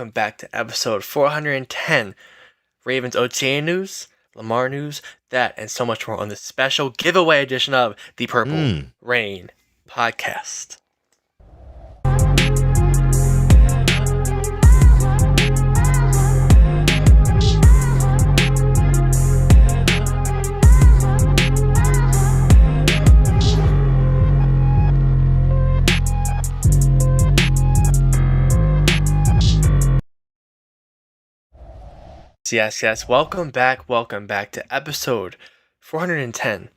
welcome back to episode 410. Ravens OTA news, Lamar news, that and so much more on this special giveaway edition of the Purple Rain podcast. Yes. Welcome back to episode 410,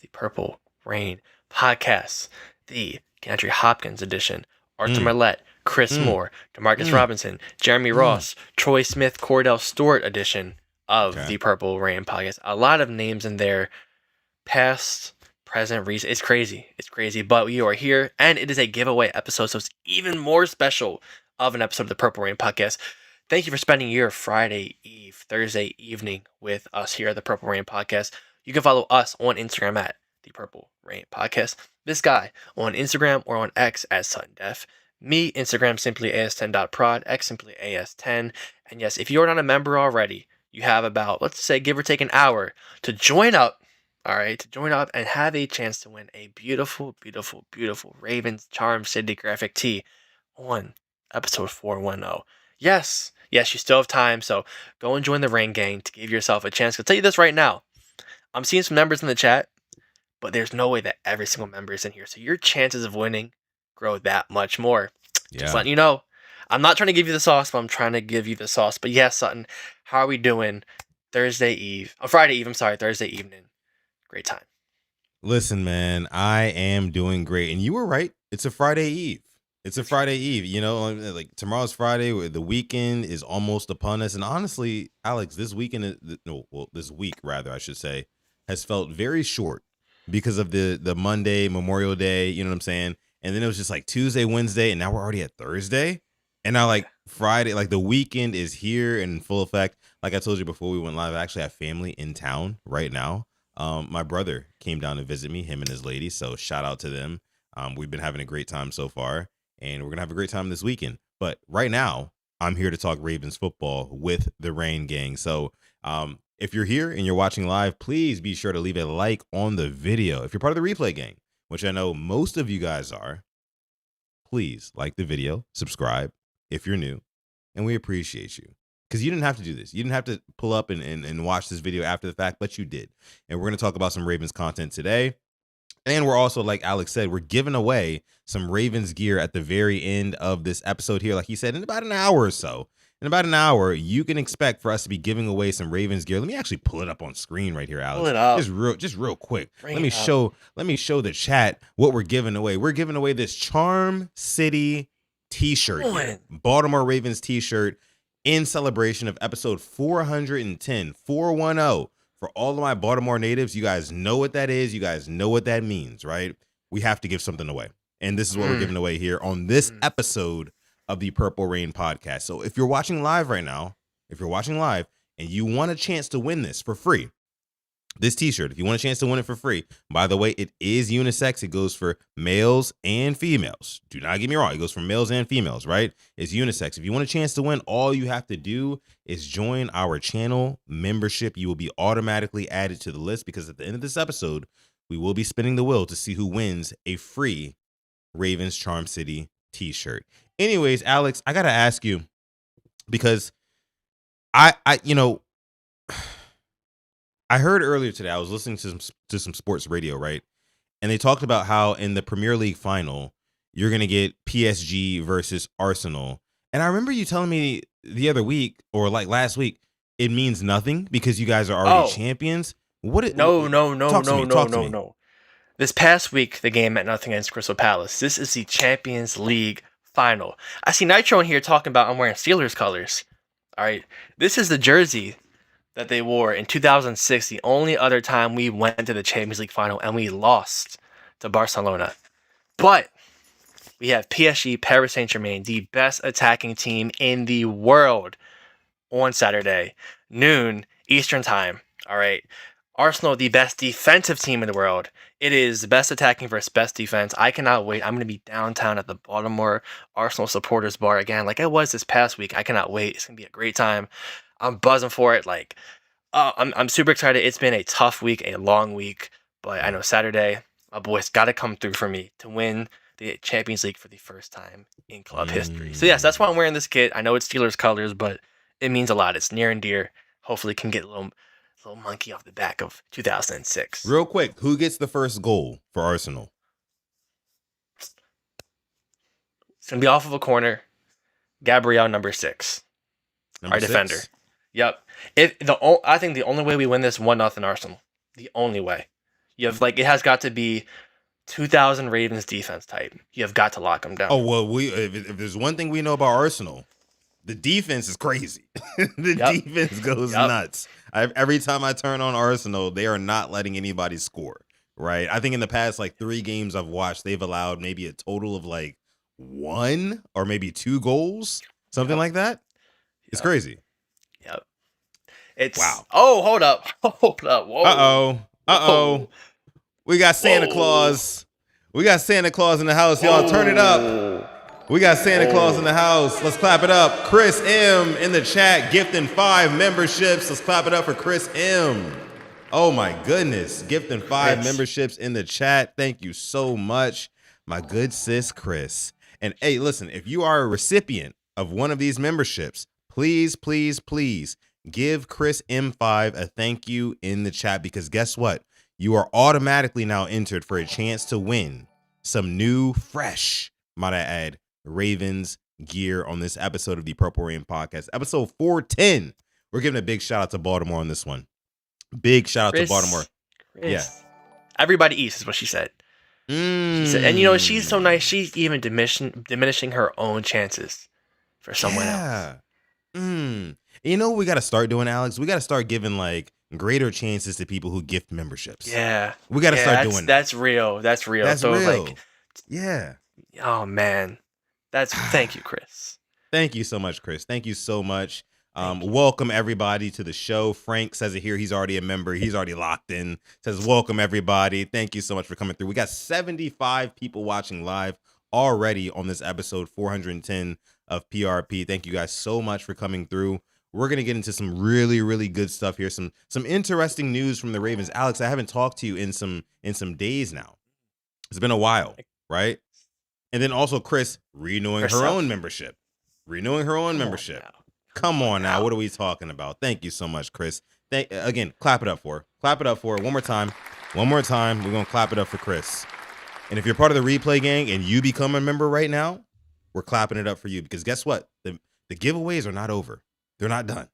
the Purple Rain podcast, the Gantry Hopkins edition. Arthur Millette, Chris Moore, Demarcus Robinson, Jeremy Ross, Troy Smith, Cordell Stewart edition of the Purple Rain podcast. A lot of names in there, past, present, recent. It's crazy, but we are here, and it is a giveaway episode, so it's even more special of an episode of the Purple Rain podcast. Thank you for spending your Thursday evening with us here at the Purple Rain Podcast. You can follow us on Instagram at the Purple Rain Podcast. This guy on Instagram or on X as SuttonDef. Me, Instagram simply as10.prod, X simply as10. And yes, if you're not a member already, you have about, let's say, give or take an hour to join up. All right, to join up and have a chance to win a beautiful Ravens Charm City graphic tee on episode 410. Yes, you still have time, so go and join the Rain Gang to give yourself a chance. I'll tell you this right now. I'm seeing some numbers in the chat, but there's no way that every single member is in here, so your chances of winning grow that much more. Just letting you know. I'm not trying to give you the sauce, but I'm trying to give you the sauce. But yes, Sutton, how are we doing Thursday evening. Great time. Listen, man, I am doing great. And you were right. It's a Friday Eve. You know, like tomorrow's Friday. The weekend is almost upon us. And honestly, Alex, this week, I should say, has felt very short because of the Monday, Memorial Day, you know what I'm saying? And then it was just like Tuesday, Wednesday, and now we're already at Thursday. And now like Friday, like the weekend is here in full effect. Like I told you before we went live, I actually have family in town right now. My brother came down to visit me, him and his lady. So shout out to them. We've been having a great time so far. And we're going to have a great time this weekend. But right now, I'm here to talk Ravens football with the Rain Gang. So if you're here and you're watching live, please be sure to leave a like on the video. If you're part of the replay gang, which I know most of you guys are, please like the video, subscribe if you're new, and we appreciate you. Because you didn't have to do this. You didn't have to pull up and watch this video after the fact, but you did. And we're going to talk about some Ravens content today. And we're also, like Alex said, we're giving away some Ravens gear at the very end of this episode here. Like he said, in about an hour or so. In about an hour, you can expect for us to be giving away some Ravens gear. Let me actually pull it up on screen right here, Alex. Pull it up. Just real quick. Let me show the chat what we're giving away. We're giving away this Charm City t-shirt here. Baltimore Ravens t-shirt in celebration of episode 410. For all of my Baltimore natives, you guys know what that is. You guys know what that means, right? We have to give something away. And this is what we're giving away here on this episode of the Purple Rain podcast. So if you're watching live right now, and you want a chance to win this for free, this t-shirt, if you want a chance to win it for free, by the way, it is unisex. It goes for males and females. Do not get me wrong. It goes for males and females, right? It's unisex. If you want a chance to win, all you have to do is join our channel membership. You will be automatically added to the list because at the end of this episode, we will be spinning the wheel to see who wins a free Ravens Charm City t-shirt. Anyways, Alex, I got to ask you because I heard earlier today, I was listening to some sports radio, right? And they talked about how in the Premier League final, you're going to get PSG versus Arsenal. And I remember you telling me the other week or like last week, it means nothing because you guys are already champions. No. This past week, the game meant nothing against Crystal Palace. This is the Champions League final. I see Nitro in here talking about I'm wearing Steelers colors. All right. This is the jersey that they wore in 2006, the only other time we went to the Champions League final and we lost to Barcelona. But we have PSG, Paris Saint-Germain, the best attacking team in the world on Saturday, noon Eastern time. All right. Arsenal, the best defensive team in the world. It is the best attacking versus best defense. I cannot wait. I'm going to be downtown at the Baltimore Arsenal supporters bar again, like I was this past week. I cannot wait. It's going to be a great time. I'm buzzing for it. I'm super excited. It's been a tough week, a long week, but I know Saturday, my boys got to come through for me to win the Champions League for the first time in club history. So yes, that's why I'm wearing this kit. I know it's Steelers colors, but it means a lot. It's near and dear. Hopefully, can get a little monkey off the back of 2006. Real quick, who gets the first goal for Arsenal? It's gonna be off of a corner. Gabriel, number 6, Number our 6? defender. Yep. I think the only way we win this 1-0 Arsenal. The only way. You have it has got to be 2000 Ravens defense type. You have got to lock them down. Oh well, if there's one thing we know about Arsenal, the defense is crazy. The defense goes nuts. Every time I turn on Arsenal, they are not letting anybody score. Right? I think in the past 3 games I've watched, they've allowed maybe a total of 1 or maybe 2 goals, something like that. It's crazy. Yep. It's wow. Oh, hold up. Hold up. Whoa. Uh-oh. We got Santa Claus. We got Santa Claus in the house, y'all. Turn it up. We got Santa Claus in the house. Let's clap it up. Chris M in the chat gifting 5 memberships. Let's clap it up for Chris M. Oh my goodness. Gifting 5 memberships in the chat. Thank you so much, my good sis Chris. And hey, listen, if you are a recipient of one of these memberships, please, please, please give Chris M5 a thank you in the chat, because guess what? You are automatically now entered for a chance to win some new, fresh, might I add, Ravens gear on this episode of the Purple Rain Podcast, episode 410. We're giving a big shout out to Baltimore on this one. Big shout out to Baltimore. Chris. Yeah. Everybody eats is what she said. She said, and she's so nice. She's even diminishing her own chances for someone else. You know what we got to start doing, Alex? We got to start giving greater chances to people who gift memberships. Yeah. We got to start doing that. That's real. That's real. That's so real. Yeah. Oh man. Thank you, Chris. Thank you so much, Chris. Thank you so much. Welcome everybody to the show. Frank says it here. He's already a member. He's already locked in. Says welcome everybody. Thank you so much for coming through. We got 75 people watching live already on this episode 410 of PRP. Thank you guys so much for coming through. We're gonna get into some really, really good stuff here. Some interesting news from the Ravens. Alex, I haven't talked to you in some days now. It's been a while, right? And then also Chris renewing her own membership. Come on now. What are we talking about? Thank you so much, Chris. Again, clap it up for her. Clap it up for her. One more time. We're going to clap it up for Chris. And if you're part of the replay gang and you become a member right now, we're clapping it up for you, because guess what? The giveaways are not over. They're not done.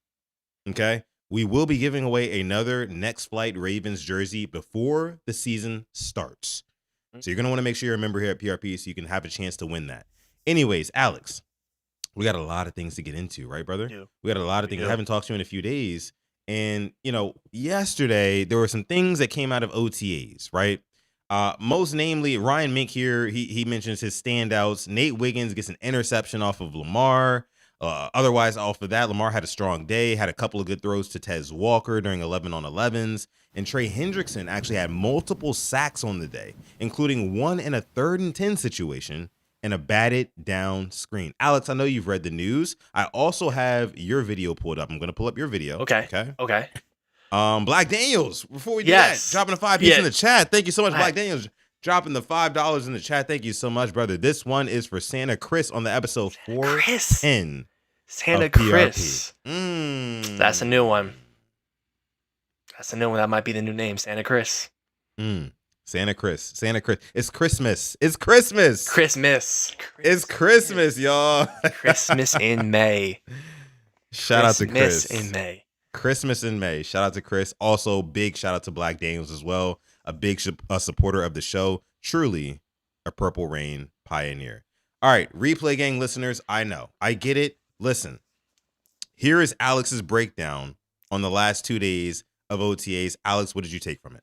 Okay? We will be giving away another Next Flight Ravens jersey before the season starts. So you're going to want to make sure you're a member here at PRP so you can have a chance to win that. Anyways, Alex, we got a lot of things to get into, right, brother? We got a lot of things. I haven't talked to you in a few days. And, yesterday there were some things that came out of OTAs, right? Most namely, Ryan Mink here, he mentions his standouts. Nate Wiggins gets an interception off of Lamar. Otherwise, off of that, Lamar had a strong day, had a couple of good throws to Tez Walker during 11-on-11s. And Trey Hendrickson actually had multiple sacks on the day, including one in a 3rd and 10 situation and a batted down screen. Alex, I know you've read the news. I also have your video pulled up. I'm going to pull up your video. Okay. Black Daniels, before we do that, dropping a 5 piece in the chat. Thank you so much, Black Daniels. Dropping the $5 in the chat. Thank you so much, brother. This one is for Santa Chris on the episode 410. Santa Chris. That's a new one. That might be the new name, Santa Chris. Santa Chris. It's Christmas. It's Christmas, y'all. Christmas in May. Shout out to Chris. Christmas in May. Shout out to Chris. Also, big shout out to Black Daniels as well. A big supporter of the show. Truly a Purple Rain pioneer. All right, replay gang listeners, I know. I get it. Listen, here is Alex's breakdown on the last 2 days of OTAs. Alex, what did you take from it?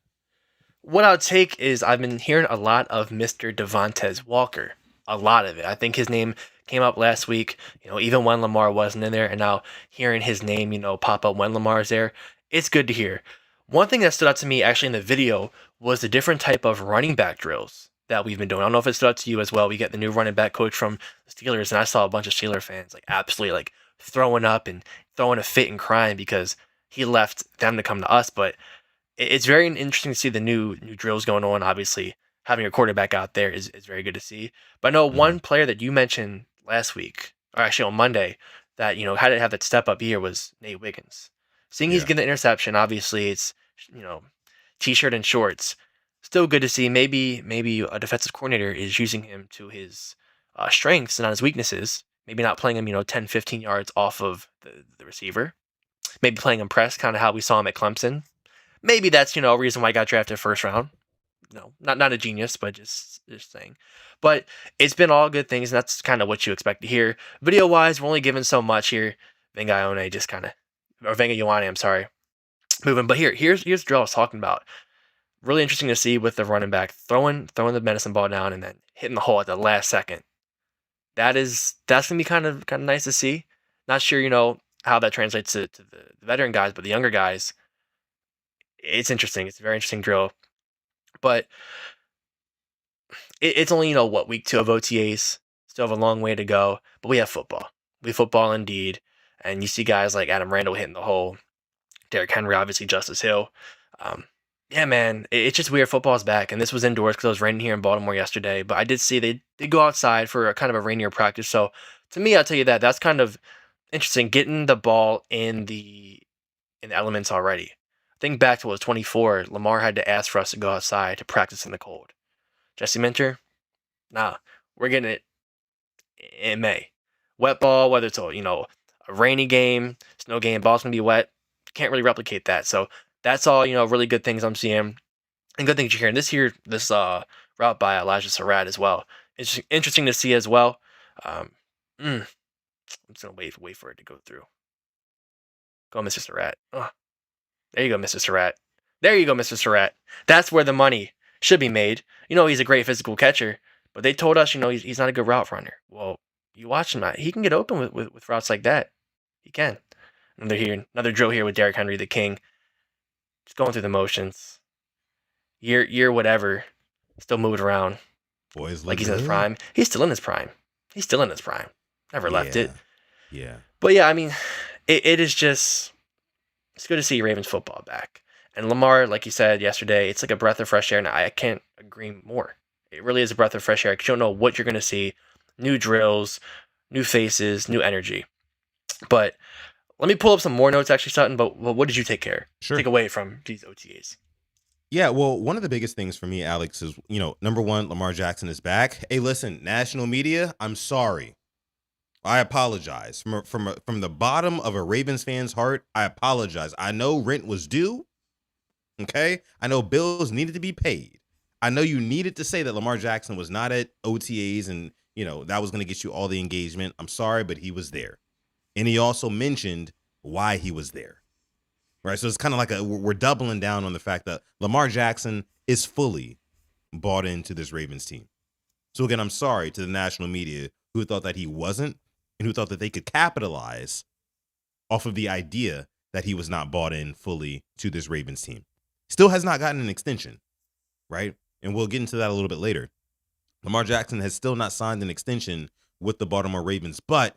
What I'll take is I've been hearing a lot of Mr. Devontae Walker. A lot of it. I think his name came up last week, even when Lamar wasn't in there, and now hearing his name, pop up when Lamar's there, it's good to hear. One thing that stood out to me actually in the video was the different type of running back drills that we've been doing. I don't know if it stood out to you as well. We get the new running back coach from the Steelers, and I saw a bunch of Steeler fans like absolutely like throwing up and throwing a fit and crying because he left them to come to us. But it's very interesting to see the new drills going on. Obviously, having a quarterback out there is very good to see. But I know Mhm. one player that you mentioned last week, or actually on Monday, that had to have that step up year was Nate Wiggins. Seeing he's Yeah. getting the interception, obviously it's you know t-shirt and shorts. Still good to see. Maybe a defensive coordinator is using him to his strengths and not his weaknesses. Maybe not playing him 10, 15 yards off of the receiver. Maybe playing him press, kind of how we saw him at Clemson. Maybe that's a reason why I got drafted first round. No, not a genius, but just saying. But it's been all good things, and that's kind of what you expect to hear. Video wise, we're only given so much here. Vengayone just kind of, or Vengayoane, I'm sorry, moving. But here's the drill I was talking about. Really interesting to see with the running back throwing the medicine ball down and then hitting the hole at the last second. That's gonna be kind of nice to see. Not sure how that translates to the veteran guys, but the younger guys, it's interesting. It's a very interesting drill. But it's only what, week 2 of OTAs. Still have a long way to go, but we have football. We have football indeed, and you see guys like Adam Randall hitting the hole, Derrick Henry, obviously Justice Hill. Yeah, man, it's just weird. Football's back, and this was indoors because it was raining here in Baltimore yesterday. But I did see they did go outside for a kind of a rainier practice. So to me, I'll tell you that's kind of interesting, getting the ball in the elements already. Think back to what was 24. Lamar had to ask for us to go outside to practice in the cold. Jesse Minter, nah, we're getting it in May. Wet ball, whether it's a rainy game, snow game, ball's gonna be wet. Can't really replicate that. So that's all really good things I'm seeing and good things you're hearing. This route by Elijah Surratt as well. It's interesting to see as well. Um, I'm just gonna wait for it to go through. Go, Mr. Surratt. Oh, there you go, Mr. Surratt. There you go, Mr. Surratt. That's where the money should be made. He's a great physical catcher, but they told us, he's not a good route runner. Well, you watch him. He can get open with routes like that. He can. Another drill here with Derrick Henry, the king. Just going through the motions. Year whatever. Still moving around Boys like look he's in his good. prime. He's still in his prime. He's still in his prime. Never left it. Yeah. Yeah. But yeah, I mean, it is just it's good to see Ravens football back. And Lamar, like you said yesterday, it's like a breath of fresh air, and I can't agree more. It really is a breath of fresh air because you don't know what you're going to see. New drills, new faces, new energy. But let me pull up some more notes, actually, Sutton. But what did you Sure. take away from these OTAs? Yeah, well, one of the biggest things for me, Alex, is number one, Lamar Jackson is back. Hey, listen, national media, I'm sorry. I apologize from the bottom of a Ravens fan's heart. I apologize. I know rent was due. Okay, I know bills needed to be paid. I know you needed to say that Lamar Jackson was not at OTAs, and that was going to get you all the engagement. I'm sorry, but he was there, and he also mentioned why he was there. Right, so it's kind of like we're doubling down on the fact that Lamar Jackson is fully bought into this Ravens team. So again, I'm sorry to the national media who thought that he wasn't and who thought that they could capitalize off of the idea that he was not bought in fully to this Ravens team. Still has not gotten an extension, right? And we'll get into that a little bit later. Lamar Jackson has still not signed an extension with the Baltimore Ravens, but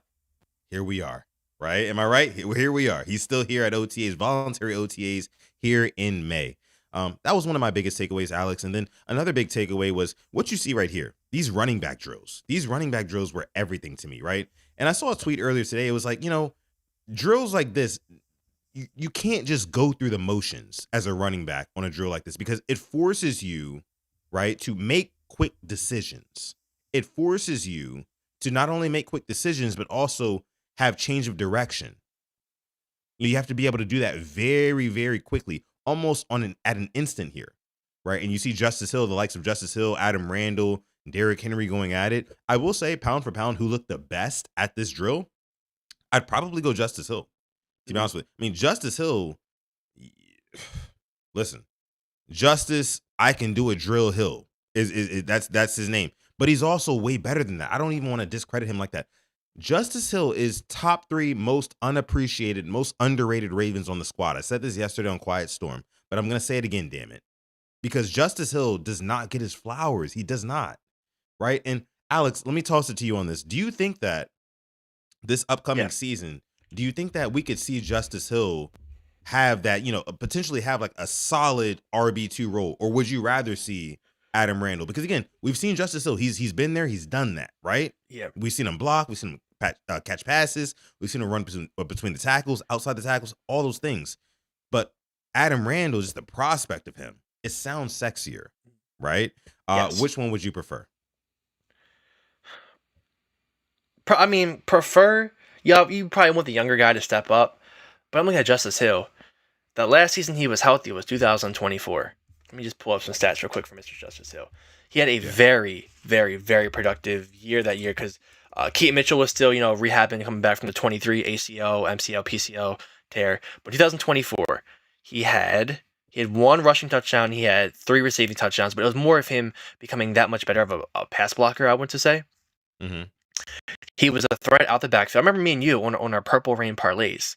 here we are, right? Am I right? Here we are. He's still here at OTAs, voluntary OTAs here in May. That was one of my biggest takeaways, Alex. And then another big takeaway was what you see right here. These running back drills. These running back drills were everything to me, right? And I saw a tweet earlier today. It was like, drills like this, you can't just go through the motions as a running back on a drill like this because it forces you, right, to make quick decisions. It forces you to not only make quick decisions, but also have change of direction. You have to be able to do that very, very quickly, almost at an instant here, right? And you see Justice Hill, the likes of Justice Hill, Adam Randall, Derrick Henry going at it. I will say, pound for pound, who looked the best at this drill? I'd probably go Justice Hill. To be honest with you, I mean Justice Hill. Listen, Justice, I can do a drill Hill. That's his name, but he's also way better than that. I don't even want to discredit him like that. Justice Hill is top 3 most unappreciated, most underrated Ravens on the squad. I said this yesterday on Quiet Storm. but I'm going to say it again, damn it. Because Justice Hill does not get his flowers. He does not, right? And Alex, let me toss it to you on this. Do you think that this Yeah. upcoming season, do you think that we could see Justice Hill have that, potentially have like a solid RB2 role, or would you rather see Adam Randall? Because again, we've seen Justice Hill. He's been there. He's done that, right? Yeah. We've seen him block. We've seen him catch passes. We've seen him run between the tackles, outside the tackles, all those things. But Adam Randall, just the prospect of him, it sounds sexier, right? Yes. Which one would you prefer? I mean, prefer. Yeah, you probably want the younger guy to step up, but I'm looking at Justice Hill. The last season he was healthy was 2024. Let me just pull up some stats real quick for Mr. Justice Hill. He had a very, very, very productive year that year because Keaton Mitchell was still, rehabbing, coming back from the 23 ACL, MCL, PCL tear. But 2024, he had one rushing touchdown. He had 3 receiving touchdowns, but it was more of him becoming that much better of a pass blocker, I want to say. Mm-hmm. He was a threat out the backfield. I remember me and you on our Purple Rain parlays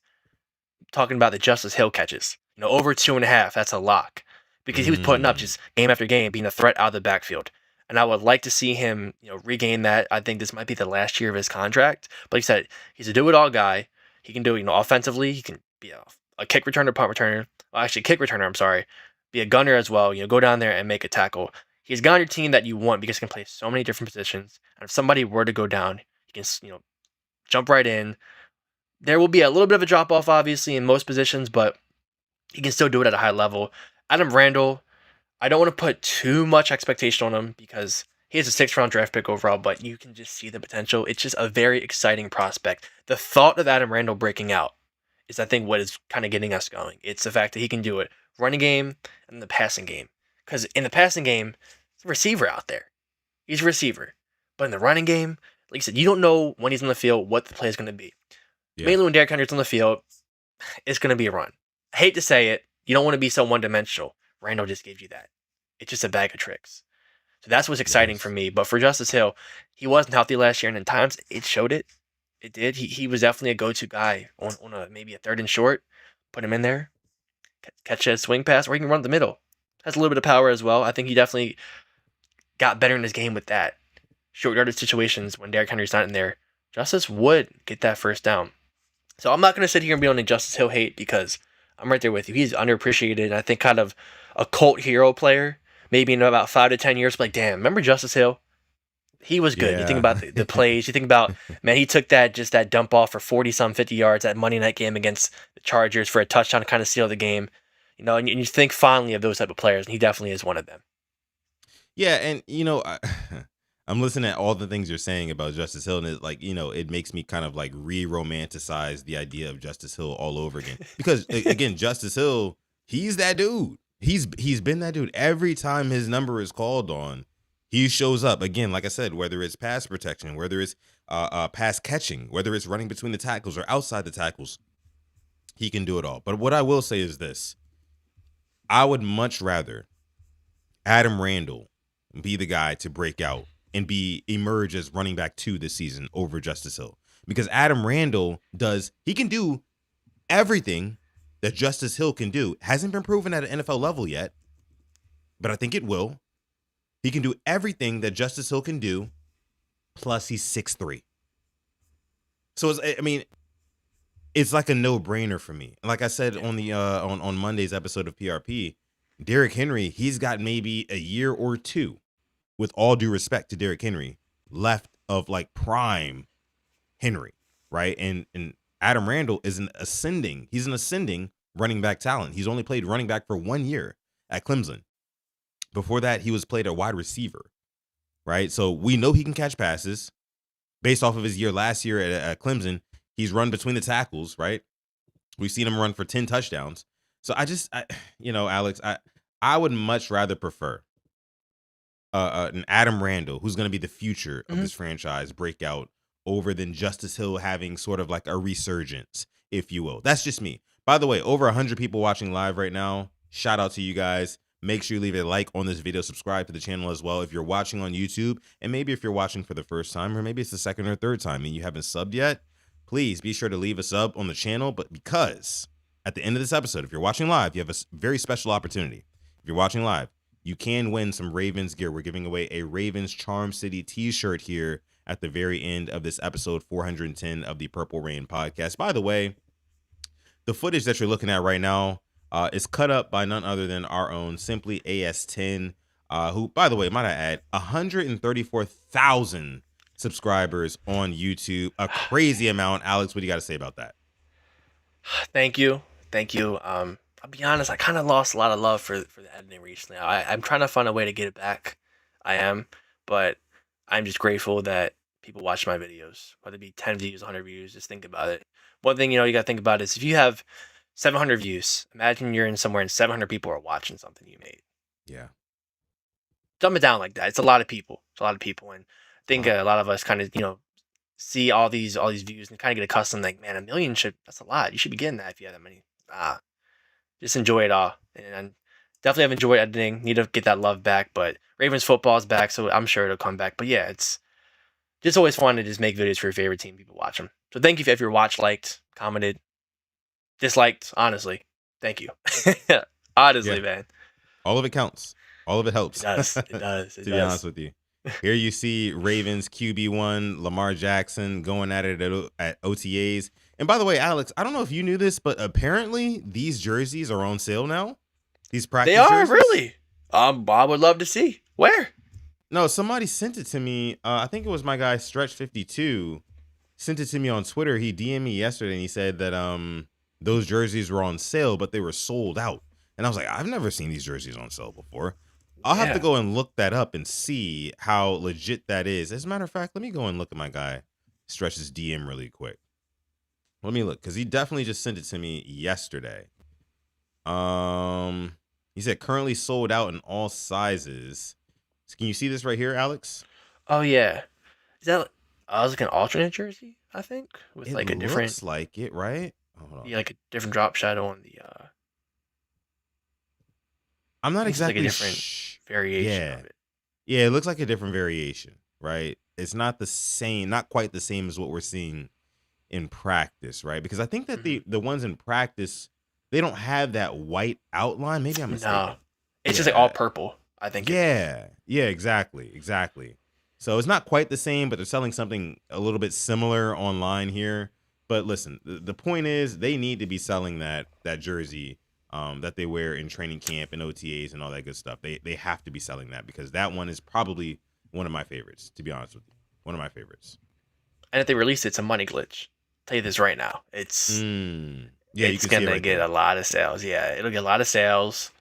talking about the Justice Hill catches. Over 2.5, that's a lock. Because he was putting up just game after game, being a threat out of the backfield. And I would like to see him, regain that. I think this might be the last year of his contract. But like I said, he's a do-it-all guy. He can do it, offensively. He can be a kick returner, punt returner. Well, actually, kick returner, I'm sorry. Be a gunner as well. Go down there and make a tackle. He's got on your team that you want because he can play so many different positions. And if somebody were to go down, he can, jump right in. There will be a little bit of a drop-off, obviously, in most positions, but he can still do it at a high level. Adam Randall, I don't want to put too much expectation on him because he is a 6th-round draft pick overall, but you can just see the potential. It's just a very exciting prospect. The thought of Adam Randall breaking out is, I think, what is kind of getting us going. It's the fact that he can do it running game and the passing game. Because in the passing game, there's a receiver out there. He's a receiver. But in the running game, like you said, you don't know when he's on the field what the play is going to be. Yeah. Mainly when Derrick Henry's on the field, it's going to be a run. I hate to say it. You don't want to be so one-dimensional. Randall just gave you that. It's just a bag of tricks. So that's what's exciting for me. But for Justice Hill, he wasn't healthy last year, and in times it showed it. It did. He was definitely a go-to guy on maybe a 3rd and short. Put him in there, catch a swing pass, or he can run the middle. Has a little bit of power as well. I think he definitely got better in his game with that. Short yardage situations when Derrick Henry's not in there, Justice would get that first down. So I'm not going to sit here and be on the Justice Hill hate because I'm right there with you. He's underappreciated. I think kind of a cult hero player. Maybe in about 5 to 10 years, like, damn, remember Justice Hill? He was good. Yeah. You think about the plays. You think about, man, he took that dump off for 40-some, 50 yards, that Monday night game against the Chargers for a touchdown to kind of seal the game. And you think fondly of those type of players, and he definitely is one of them. Yeah, and, I'm listening at all the things you're saying about Justice Hill, and it makes me kind of like re-romanticize the idea of Justice Hill all over again. Because, again, Justice Hill, he's that dude. He's been that dude. Every time his number is called on, he shows up. Again, like I said, whether it's pass protection, whether it's pass catching, whether it's running between the tackles or outside the tackles, he can do it all. But what I will say is this. I would much rather Adam Randall be the guy to break out and emerge as running back 2 this season over Justice Hill. Because Adam Randall he can do everything that Justice Hill can do. Hasn't been proven at an NFL level yet, but I think it will. He can do everything that Justice Hill can do, plus he's 6'3". So it's like a no-brainer for me. Like I said on the on Monday's episode of PRP, Derrick Henry, he's got maybe a year or 2, with all due respect to Derrick Henry, left of like prime Henry, right? And Adam Randall is he's an ascending running back talent. He's only played running back for 1 year at Clemson. Before that, he was played a wide receiver, right? So we know he can catch passes. Based off of his year last year at Clemson, he's run between the tackles, right? We've seen him run for 10 touchdowns. So Alex, I would much rather prefer an Adam Randall, who's going to be the future of this franchise, breakout over than Justice Hill having sort of like a resurgence, if you will. That's just me. By the way, over 100 people watching live right now. Shout out to you guys. Make sure you leave a like on this video, subscribe to the channel as well if you're watching on YouTube, and maybe if you're watching for the first time, or maybe it's the second or third time and you haven't subbed yet, please be sure to leave a sub on the channel. But because at the end of this episode, if you're watching live, you have a very special opportunity. If you're watching live, you can win some Ravens gear. We're giving away a Ravens Charm City t-shirt here at the very end of this episode 410 of the Purple Rain podcast. By the way, the footage that you're looking at right now is cut up by none other than our own Simply AS10, who, by the way, might I add, 134,000 subscribers on YouTube. A crazy amount. Alex, what do you got to say about that? Thank you. I'll be honest, I kind of lost a lot of love for the editing recently. I'm trying to find a way to get it back. I am, but I'm just grateful that people watch my videos, whether it be 10 views, 100 views. Just think about it. One thing you got to think about is if you have 700 views, imagine you're in somewhere and 700 people are watching something you made. Yeah. Dumb it down like that. It's a lot of people. And I think a lot of us kind of see all these views and kind of get accustomed. Like, man, 1 million that's a lot. You should be getting that if you have that many. Just enjoy it all. And definitely have enjoyed editing. Need to get that love back. But Ravens football is back, so I'm sure it'll come back. But yeah, it's just always fun to just make videos for your favorite team. People watch them. So thank you if you're watched, liked, commented, disliked. Honestly, thank you. Honestly, man. All of it counts. All of it helps. It does. To be honest with you. Here you see Ravens QB1 Lamar Jackson going at it at OTAs. And by the way, Alex, I don't know if you knew this, but apparently these jerseys are on sale now. These practice jerseys. They are, really? I would love to see. Where? No, somebody sent it to me. I think it was my guy Stretch52 sent it to me on Twitter. He DM'd me yesterday and he said that those jerseys were on sale, but they were sold out. And I was like, I've never seen these jerseys on sale before. I'll have to go and look that up and see how legit that is. As a matter of fact, let me go and look at my guy Stretch's DM really quick. Let me look, because he definitely just sent it to me yesterday. He said currently sold out in all sizes. So can you see this right here, Alex? Oh yeah. Is that I was like an alternate jersey, I think? With It like a different looks like it, right? Hold on. Yeah, like a different drop shadow on the I'm not exactly like a different variation of it. Yeah, it looks like a different variation, right? It's not the same, not quite the same as what we're seeing in practice, right? Because I think that the ones in practice, they don't have that white outline. Maybe I'm mistaken. No. It's just like all purple, I think. Yeah, exactly. So it's not quite the same, but they're selling something a little bit similar online here. But listen, the point is they need to be selling that jersey that they wear in training camp and OTAs and all that good stuff. They have to be selling that, because that one is probably one of my favorites, to be honest with you. One of my favorites. And if they release it, it's a money glitch. I'll tell you this right now. It's gonna get a lot of sales. Yeah, it'll get a lot of sales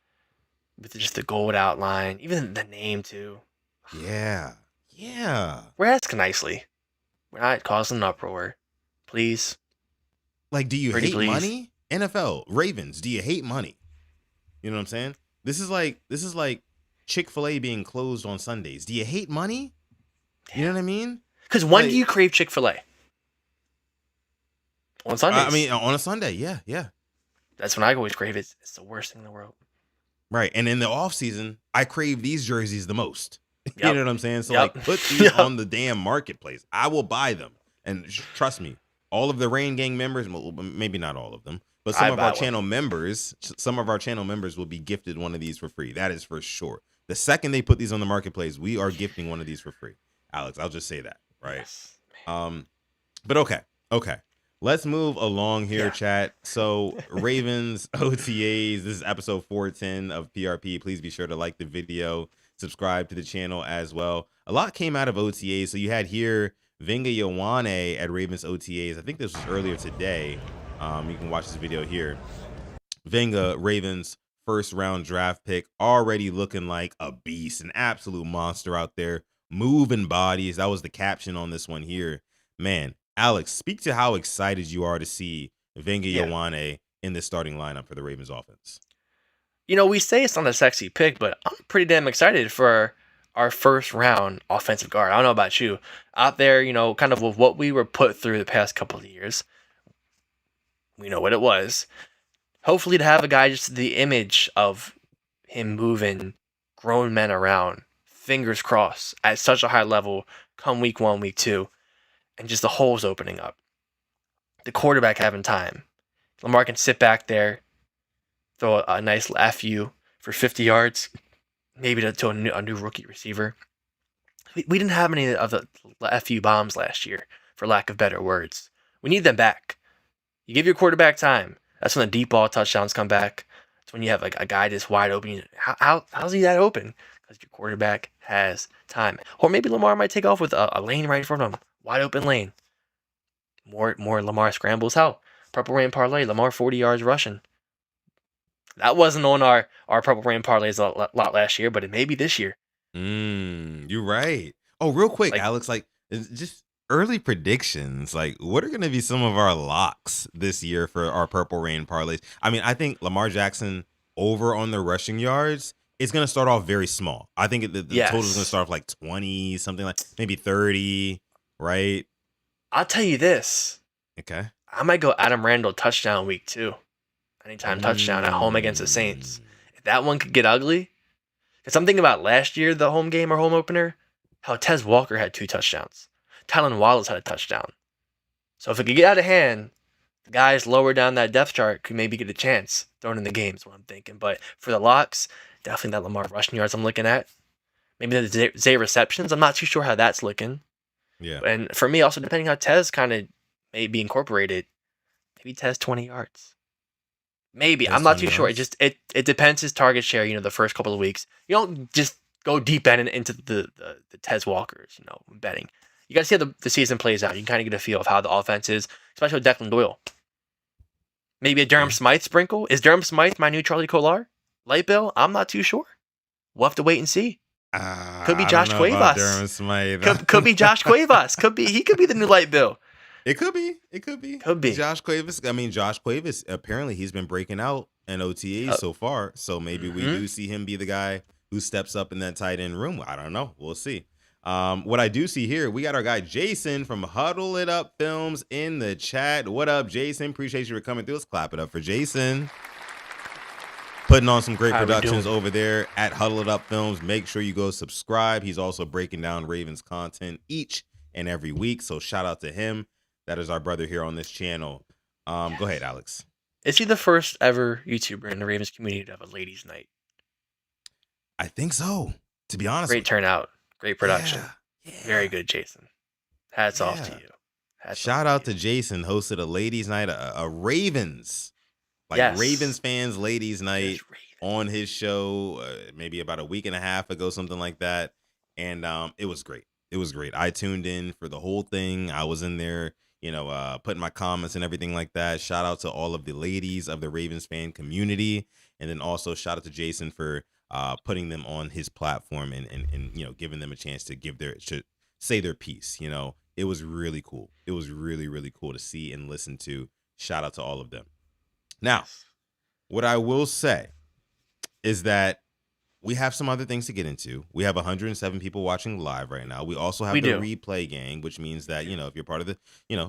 with just the gold outline, even the name too. Yeah. We're asking nicely. We're not causing an uproar. Please. Like, do you hate money? NFL, Ravens, do you hate money? You know what I'm saying? This is like Chick-fil-A being closed on Sundays. Do you hate money? You know what I mean? Because when do you crave Chick-fil-A? On Sundays. I mean, on a Sunday, yeah. That's when I always crave it. It's the worst thing in the world. Right. And in the off season, I crave these jerseys the most. Yep. You know what I'm saying? So like, put these on the damn marketplace. I will buy them. And trust me, all of the Rain Gang members, well, maybe not all of them, but some of our channel members will be gifted one of these for free. That is for sure. The second they put these on the marketplace, we are gifting one of these for free. Alex, I'll just say that, right? Yes. But okay. Let's move along here, chat. So Ravens OTAs, this is episode 410 of PRP. Please be sure to like the video, subscribe to the channel as well. A lot came out of OTAs. So you had here Venga Yowane at Ravens OTAs. I think this was earlier today. You can watch this video here. Venga, Ravens first round draft pick, already looking like a beast, an absolute monster out there, moving bodies. That was the caption on this one here. Man, Alex, speak to how excited you are to see Venga Yowane in the starting lineup for the Ravens offense. You know, we say it's not a sexy pick, but I'm pretty damn excited for our first round offensive guard. I don't know about you. Out there, you know, kind of with what we were put through the past couple of years. We know what it was. Hopefully to have a guy just the image of him moving grown men around, fingers crossed, at such a high level come week 1, week 2, and just the holes opening up. The quarterback having time. Lamar can sit back there, throw a nice FU for 50 yards, maybe to a new rookie receiver. We didn't have any of the FU bombs last year, for lack of better words. We need them back. You give your quarterback time. That's when the deep ball touchdowns come back. It's when you have like a guy that's wide open. How's he that open? Because your quarterback has time. Or maybe Lamar might take off with a lane right in front of him. Wide open lane. More Lamar scrambles. How? Purple Rain Parlay. Lamar 40 yards rushing. That wasn't on our Purple Rain Parlays a lot last year, but it may be this year. You're right. Oh, real quick, Like, Alex, like just early predictions. Like, what are going to be some of our locks this year for our Purple Rain parlays? I mean, I think Lamar Jackson over on the rushing yards is going to start off very small. I think the total is going to yes. start off like 20, something like maybe 30, right? I'll tell you this. Okay. I might go Adam Randall touchdown week 2. Anytime touchdown at home against the Saints. Mm. If that one could get ugly, because I'm thinking about last year, the home game or home opener, how Tez Walker had 2 touchdowns. Tylan Wallace had a touchdown. So if it could get out of hand, the guys lower down that depth chart could maybe get a chance thrown in the game is what I'm thinking. But for the locks, definitely that Lamar rushing yards I'm looking at. Maybe the Zay receptions. I'm not too sure how that's looking. Yeah. And for me, also depending how Tez kind of may be incorporated, maybe Tez 20 yards. Maybe. Tez I'm not 20 too sure. yards? It depends his target share, the first couple of weeks. You don't just go deep end into the Tez Walkers, betting. You got to see how the season plays out. You can kind of get a feel of how the offense is, especially with Declan Doyle. Maybe a Durham Smythe sprinkle. Is Durham Smythe my new Charlie Kolar? Light bill? I'm not too sure. We'll have to wait and see. Could be Josh Cuevas. Could be Josh Cuevas. He could be the new light bill. It could be. Could be. Josh Cuevas. I mean, Josh Cuevas, apparently he's been breaking out in OTAs so far. So maybe we do see him be the guy who steps up in that tight end room. I don't know. We'll see. What I do see here, we got our guy Jason from Huddle It Up Films in the chat. What up, Jason? Appreciate you for coming through. Let's clap it up for Jason. Putting on some great productions over there at Huddle It Up Films. Make sure you go subscribe. He's also breaking down Ravens content each and every week. So shout out to him. That is our brother here on this channel. Go ahead, Alex. Is he the first ever YouTuber in the Ravens community to have a ladies' night? I think so, to be honest. Great turnout. Great production. Yeah. Very good, Jason. Hats off to you. Shout out to Jason. Hosted a ladies' night, a Ravens. Ravens fans ladies' night on his show maybe about a week and a half ago, something like that. And it was great. It was great. I tuned in for the whole thing. I was in there, putting my comments and everything like that. Shout out to all of the ladies of the Ravens fan community. And then also shout out to Jason for putting them on his platform and giving them a chance to say their piece. It was really cool. It was really, really cool to see and listen to. Shout out to all of them. Now, what I will say is that we have some other things to get into. We have 107 people watching live right now. We also have the replay gang, which means that, if you're part of the,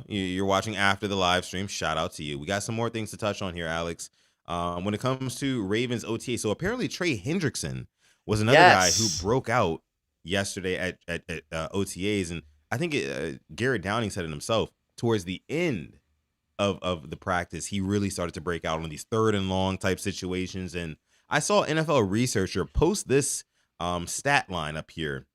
you're watching after the live stream, shout out to you. We got some more things to touch on here, Alex. When it comes to Ravens OTA, so apparently Trey Hendrickson was another guy who broke out yesterday at OTAs. And I think Garrett Downing said it himself towards the end of the practice, he really started to break out on these 3rd and long type situations. And I saw an NFL researcher post this stat line up here.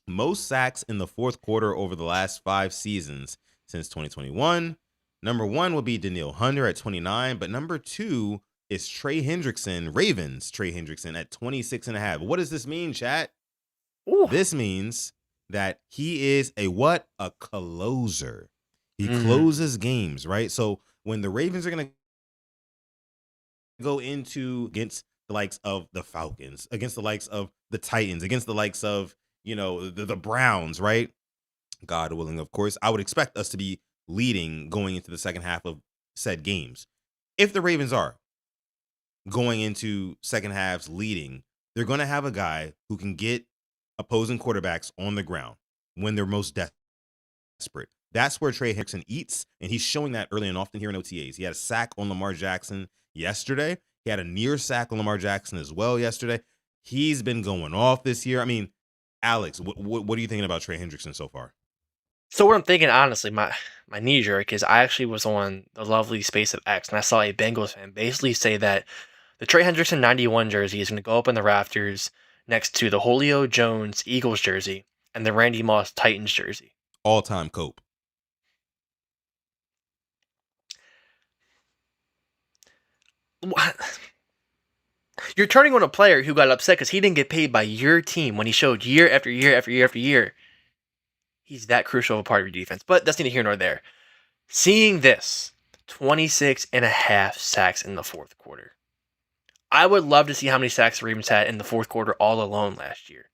Most sacks in the 4th quarter over the last 5 seasons since 2021. Number 1 would be Danielle Hunter at 29, but number 2 is Trey Hendrickson, Ravens Trey Hendrickson at 26.5. What does this mean, chat? Ooh. This means that he is a closer. He closes games, right? So when the Ravens are going to go into against the likes of the Falcons, against the likes of the Titans, against the likes of, the Browns, right? God willing, of course, I would expect us to be leading going into the second half of said games. If the Ravens are going into second halves leading, they're going to have a guy who can get opposing quarterbacks on the ground when they're most desperate. That's where Trey Hendrickson eats, and he's showing that early and often here in OTAs. He had a sack on Lamar Jackson yesterday. He had a near sack on Lamar Jackson as well yesterday. He's been going off this year. I mean, Alex, what are you thinking about Trey Hendrickson so far? So what I'm thinking, honestly, my knee jerk is I actually was on the lovely space of X, and I saw a Bengals fan basically say that the Trey Hendrickson 91 jersey is going to go up in the rafters next to the Julio Jones Eagles jersey and the Randy Moss Titans jersey. All-time cope. You're turning on a player who got upset because he didn't get paid by your team when he showed year after year after year after year. He's that crucial of a part of your defense, but that's neither here nor there. Seeing this, 26 and a half sacks in the fourth quarter. I would love to see how many sacks the Ravens had in the fourth quarter all alone last year.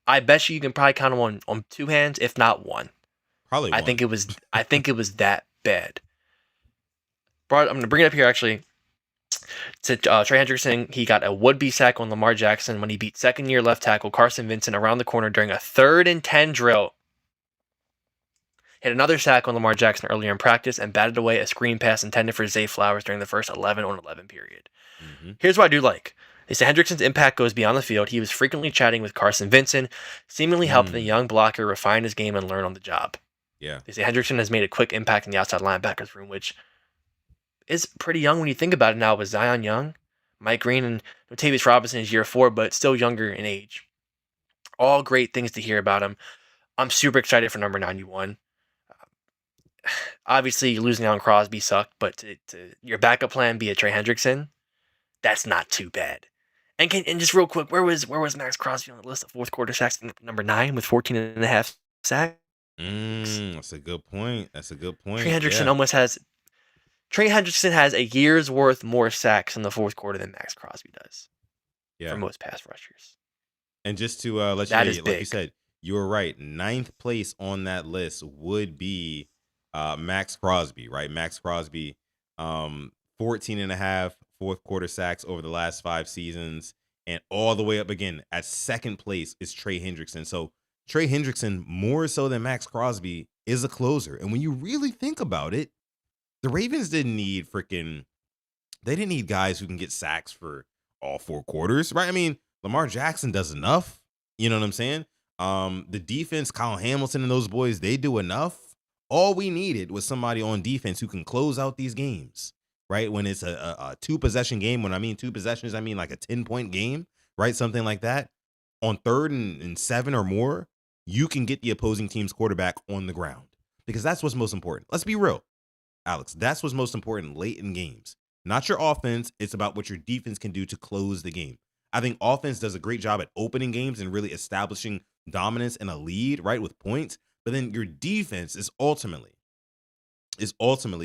I bet you can probably count them on two hands, if not one. Probably I one. think it was that bad. I'm going to bring it up here actually. To Trey Hendrickson, he got a would-be sack on Lamar Jackson when he beat second-year left tackle Carson Vincent around the corner during a 3rd and 10 drill. Hit another sack on Lamar Jackson earlier in practice and batted away a screen pass intended for Zay Flowers during the first 11-on-11 period. Mm-hmm. Here's what I do like. They say Hendrickson's impact goes beyond the field. He was frequently chatting with Carson Vincent, seemingly helping the young blocker refine his game and learn on the job. Yeah. They say Hendrickson has made a quick impact in the outside linebackers room, which is pretty young when you think about it now with Zion Young, Mike Green, and Latavius Robinson is year 4, but still younger in age. All great things to hear about him. I'm super excited for number 91. Obviously, losing out on Crosby sucked, but to your backup plan be a Trey Hendrickson, that's not too bad. And just real quick, where was Max Crosby on the list of fourth quarter sacks? Number 9 with 14 and a half sacks. That's a good point. Trey Hendrickson Trey Hendrickson has a year's worth more sacks in the fourth quarter than Max Crosby does. Yeah. For most pass rushers. And just to let you know, like you said, you were right. 9th place on that list would be Max Crosby, right? Max Crosby, 14 and a half fourth quarter sacks over the last 5 seasons. And all the way up again at 2nd place is Trey Hendrickson. So Trey Hendrickson, more so than Max Crosby, is a closer. And when you really think about it, the Ravens didn't need guys who can get sacks for all 4 quarters, right? I mean, Lamar Jackson does enough. You know what I'm saying? The defense, Kyle Hamilton and those boys, they do enough. All we needed was somebody on defense who can close out these games, right? When it's a 2-possession game, when I mean 2 possessions, I mean like a 10-point game, right? Something like that. On 3rd and 7 or more, you can get the opposing team's quarterback on the ground because that's what's most important. Let's be real. Alex, that's what's most important late in games. Not your offense. It's about what your defense can do to close the game. I think offense does a great job at opening games and really establishing dominance and a lead, right, with points. But then your defense is ultimately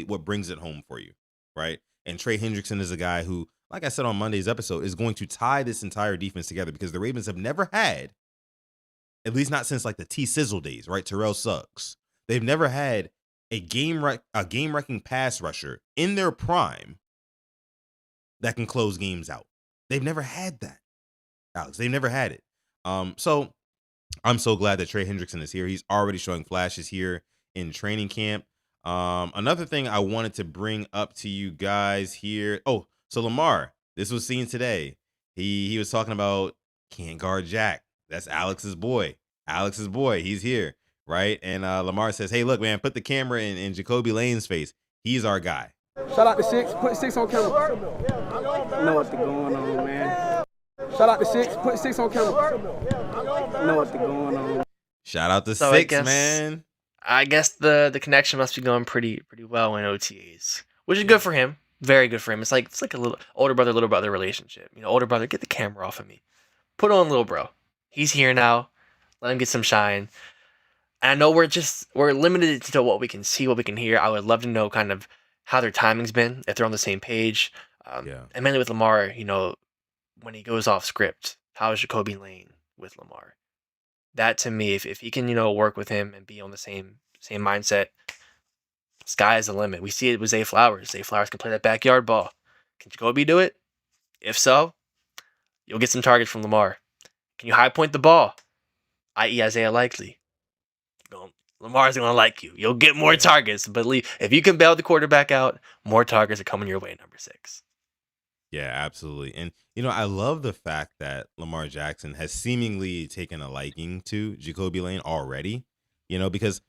what brings it home for you, right? And Trey Hendrickson is a guy who, like I said on Monday's episode, is going to tie this entire defense together because the Ravens have never had, at least not since like the T-Sizzle days, right? Terrell Suggs. They've never had a game-wrecking pass rusher in their prime that can close games out. They've never had that, Alex. They've never had it. So I'm so glad that Trey Hendrickson is here. He's already showing flashes here in training camp. Another thing I wanted to bring up to you guys here. Oh, so Lamar, this was seen today. He was talking about can't guard Jack. That's Alex's boy. He's here. Right? And Lamar says, hey, look, man, put the camera in Jacoby Lane's face. He's our guy. Shout out to 6. Put 6 on camera. Know what's going on, man. Shout out to 6. Put 6 on camera. Know what's going on. Shout out to 6, man. I guess the connection must be going pretty well in OTAs, which is good for him. Very good for him. It's like a little older brother, little brother relationship. You know, older brother, get the camera off of me. Put on little bro. He's here now. Let him get some shine. And I know we're limited to what we can see, what we can hear. I would love to know kind of how their timing's been, if they're on the same page. And mainly with Lamar, you know, when he goes off script, how is Jacoby Lane with Lamar? That to me, if he can, you know, work with him and be on the same mindset, sky is the limit. We see it with Zay Flowers. Zay Flowers can play that backyard ball. Can Jacoby do it? If so, you'll get some targets from Lamar. Can you high point the ball? I.e. Isaiah Likely. Lamar's going to like you. You'll get more targets. But if you can bail the quarterback out, more targets are coming your way at number 6. Yeah, absolutely. And, you know, I love the fact that Lamar Jackson has seemingly taken a liking to Jacoby Lane already, you know, because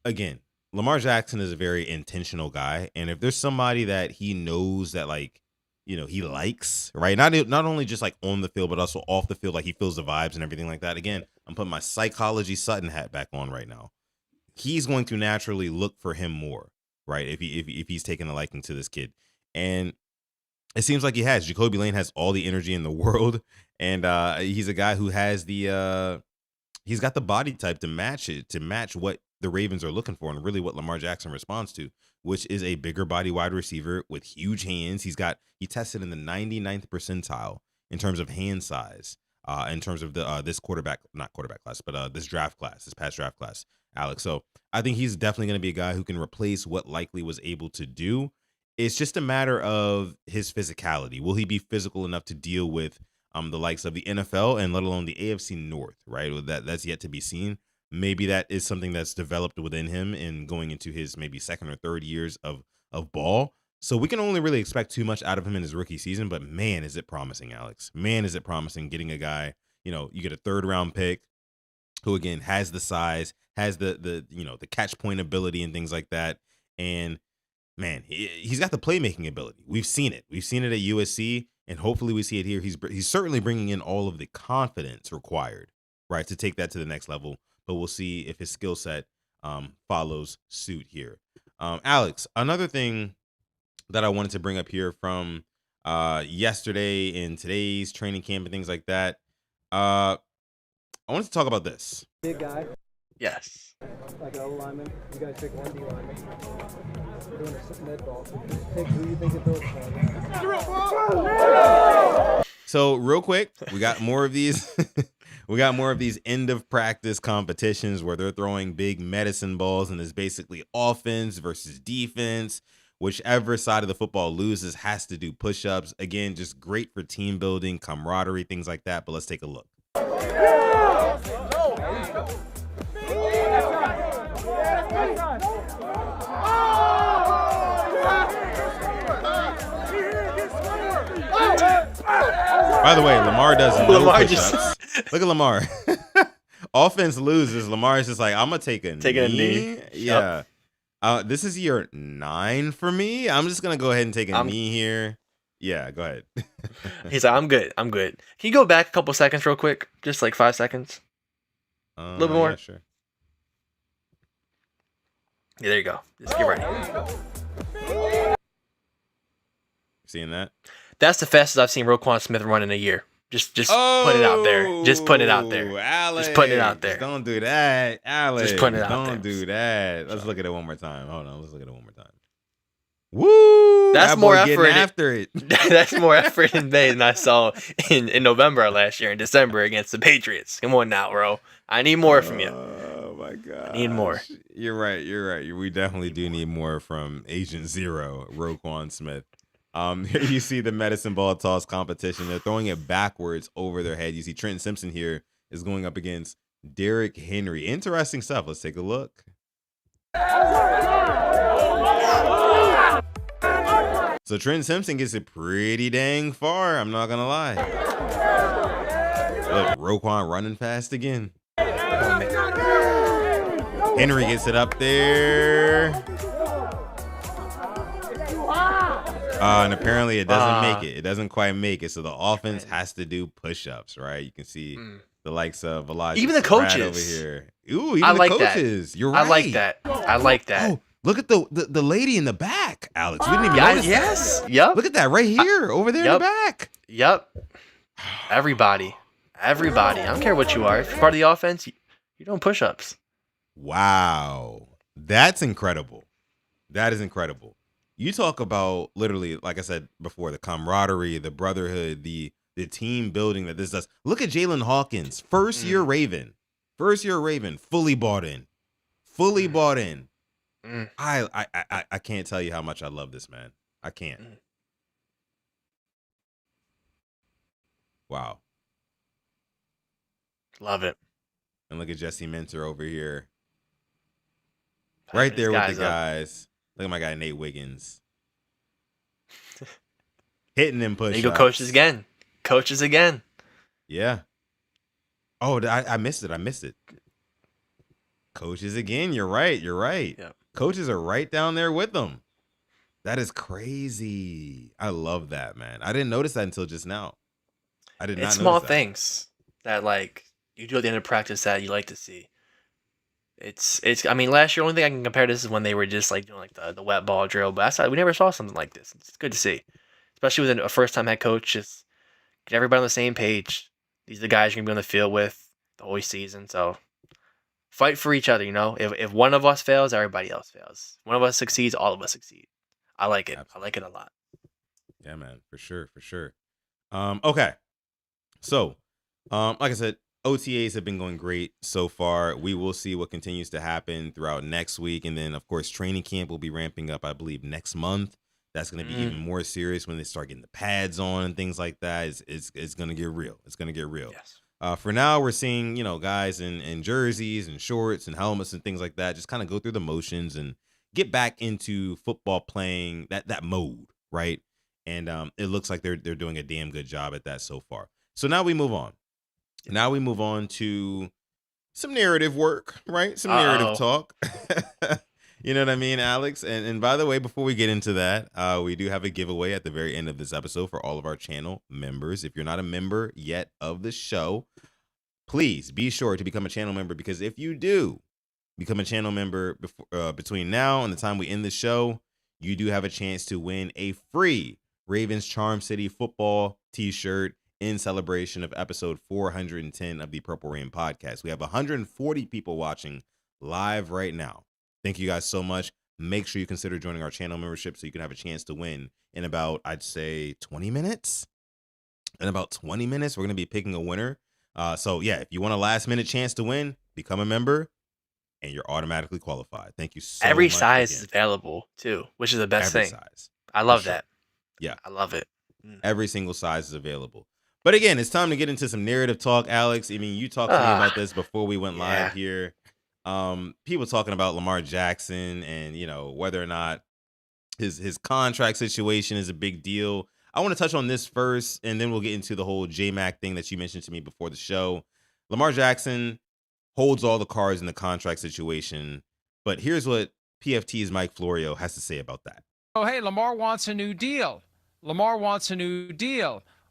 again, Lamar Jackson is a very intentional guy, and if there's somebody that he knows that like, he likes, right? Not only just like on the field, but also off the field, like he feels the vibes and everything like that. Again, I'm putting my psychology Sutton hat back on right now. He's going to naturally look for him more, right? If he's taking a liking to this kid, and it seems like he has. Jacoby Lane has all the energy in the world, and he's a guy who has he's got the body type to match what the Ravens are looking for, and really what Lamar Jackson responds to, which is a bigger body wide receiver with huge hands. He tested in the 99th percentile in terms of hand size, in terms of the this not quarterback class, but this past draft class, Alex. So I think he's definitely going to be a guy who can replace what Likely was able to do. It's just a matter of his physicality. Will he be physical enough to deal with the likes of the NFL and let alone the AFC North, right? That's yet to be seen. Maybe that is something that's developed within him in going into his maybe second or third years of ball. So we can only really expect too much out of him in his rookie season, but man, is it promising, Alex. Man, is it promising getting a guy, you get a third round pick who again has the size, has the catch point ability and things like that. And man, he's got the playmaking ability. We've seen it. We've seen it at USC, and hopefully we see it here. He's certainly bringing in all of the confidence required, right, to take that to the next level. But we'll see if his skill set follows suit here. Alex, another thing that I wanted to bring up here from yesterday and today's training camp and things like that. I wanted to talk about this. Big guy, Yes. like an O lineman. You guys pick one D lineman. We're doing a med ball. Pick who you think it throws for. So real quick, we got more of these. We got more of these end of practice competitions where they're throwing big medicine balls, and it's basically offense versus defense. Whichever side of the football loses has to do push-ups. Again, just great for team building, camaraderie, things like that. But let's take a look. By the way, Lamar does no push-ups. Look at Lamar. Offense loses. Lamar's just like, I'm gonna take a knee. Yeah. Yep. This is year 9 for me. I'm just gonna go ahead and take a knee here. Yeah, go ahead. He's like, I'm good. Can you go back a couple seconds real quick? Just like 5 seconds. A little bit more. Yeah, sure. Yeah, there you go. Just get ready. Seeing that? That's the fastest I've seen Roquan Smith run in a year. Just putting it out there. Just putting it out there. Alex, just putting it out there. Don't do that, Alex. Just putting it out there. Don't do that. Let's look at it one more time. Hold on. Let's look at it one more time. Woo! That's that more boy effort. After it. That's more effort in May than I saw in November of last year, in December against the Patriots. Come on now, bro. I need more from you. Oh my god. I need more. You're right. We definitely do need more from Agent Zero, Roquan Smith. Here you see the medicine ball toss competition. They're throwing it backwards over their head. You see Trenton Simpson here is going up against Derrick Henry. Interesting stuff. Let's take a look. So Trenton Simpson gets it pretty dang far. I'm not gonna lie. Look, Roquan running fast again. Henry gets it up there. And apparently it doesn't make it. It doesn't quite make it. So the offense has to do push-ups, right? You can see the likes of Elijah. Even the coaches over here. Ooh, even I the like coaches. That. You're right. I like that. Oh, look at the lady in the back, Alex. We didn't even notice yes. that. Yep. Look at that right here, over there in the back. Yep. Everybody. I don't care what you are. If you're part of the offense, you're doing push-ups. Wow. That's incredible. That is incredible. You talk about literally, like I said before, the camaraderie, the brotherhood, the team building that this does. Look at Jalen Hawkins, first year Raven, fully bought in. I can't tell you how much I love this man. I can't. Wow. Love it. And look at Jesse Minter over here, right there with the guys. Look at my guy, Nate Wiggins. Hitting them push-ups. There you go, coaches again. Yeah. Oh, I missed it. Coaches again. You're right. Yeah. Coaches are right down there with them. That is crazy. I love that, man. I didn't notice that until just now. I did It's not small notice that. things that like you do at the end of practice that you like to see. It's. I mean, last year, only thing I can compare this is when they were just like doing like the wet ball drill. But we never saw something like this. It's good to see, especially with a first time head coach. Just get everybody on the same page. These are the guys you're gonna be on the field with the whole season. So fight for each other. If one of us fails, everybody else fails. One of us succeeds, all of us succeed. I like it. Absolutely. I like it a lot. Yeah, man, for sure. Okay. So, like I said, OTAs have been going great so far. We will see what continues to happen throughout next week. And then, of course, training camp will be ramping up, I believe, next month. That's going to be even more serious when they start getting the pads on and things like that. It's going to get real. It's going to get real. Yes. For now, we're seeing, guys in jerseys and shorts and helmets and things like that, just kind of go through the motions and get back into football playing that mode, right? And it looks like they're doing a damn good job at that so far. So now we move on. Now we move on to some narrative work, right? Some narrative talk. You know what I mean, Alex? And by the way, before we get into that, we do have a giveaway at the very end of this episode for all of our channel members. If you're not a member yet of the show, please be sure to become a channel member, because if you do become a channel member between now and the time we end the show, you do have a chance to win a free Ravens Charm City football t-shirt in celebration of episode 410 of the Purple Rain podcast. We have 140 people watching live right now. Thank you guys so much. Make sure you consider joining our channel membership so you can have a chance to win in about, I'd say, 20 minutes. In about 20 minutes, we're going to be picking a winner. So yeah, if you want a last minute chance to win, become a member and you're automatically qualified. Thank you so much. Every size is available too, which is the best thing. Size. I love that. Yeah. I love it. Every single size is available. But again, it's time to get into some narrative talk, Alex. I mean, you talked to me about this before we went live here. People talking about Lamar Jackson and, whether or not his contract situation is a big deal. I want to touch on this first, and then we'll get into the whole J-Mac thing that you mentioned to me before the show. Lamar Jackson holds all the cards in the contract situation, but here's what PFT's Mike Florio has to say about that. Oh, hey, Lamar wants a new deal.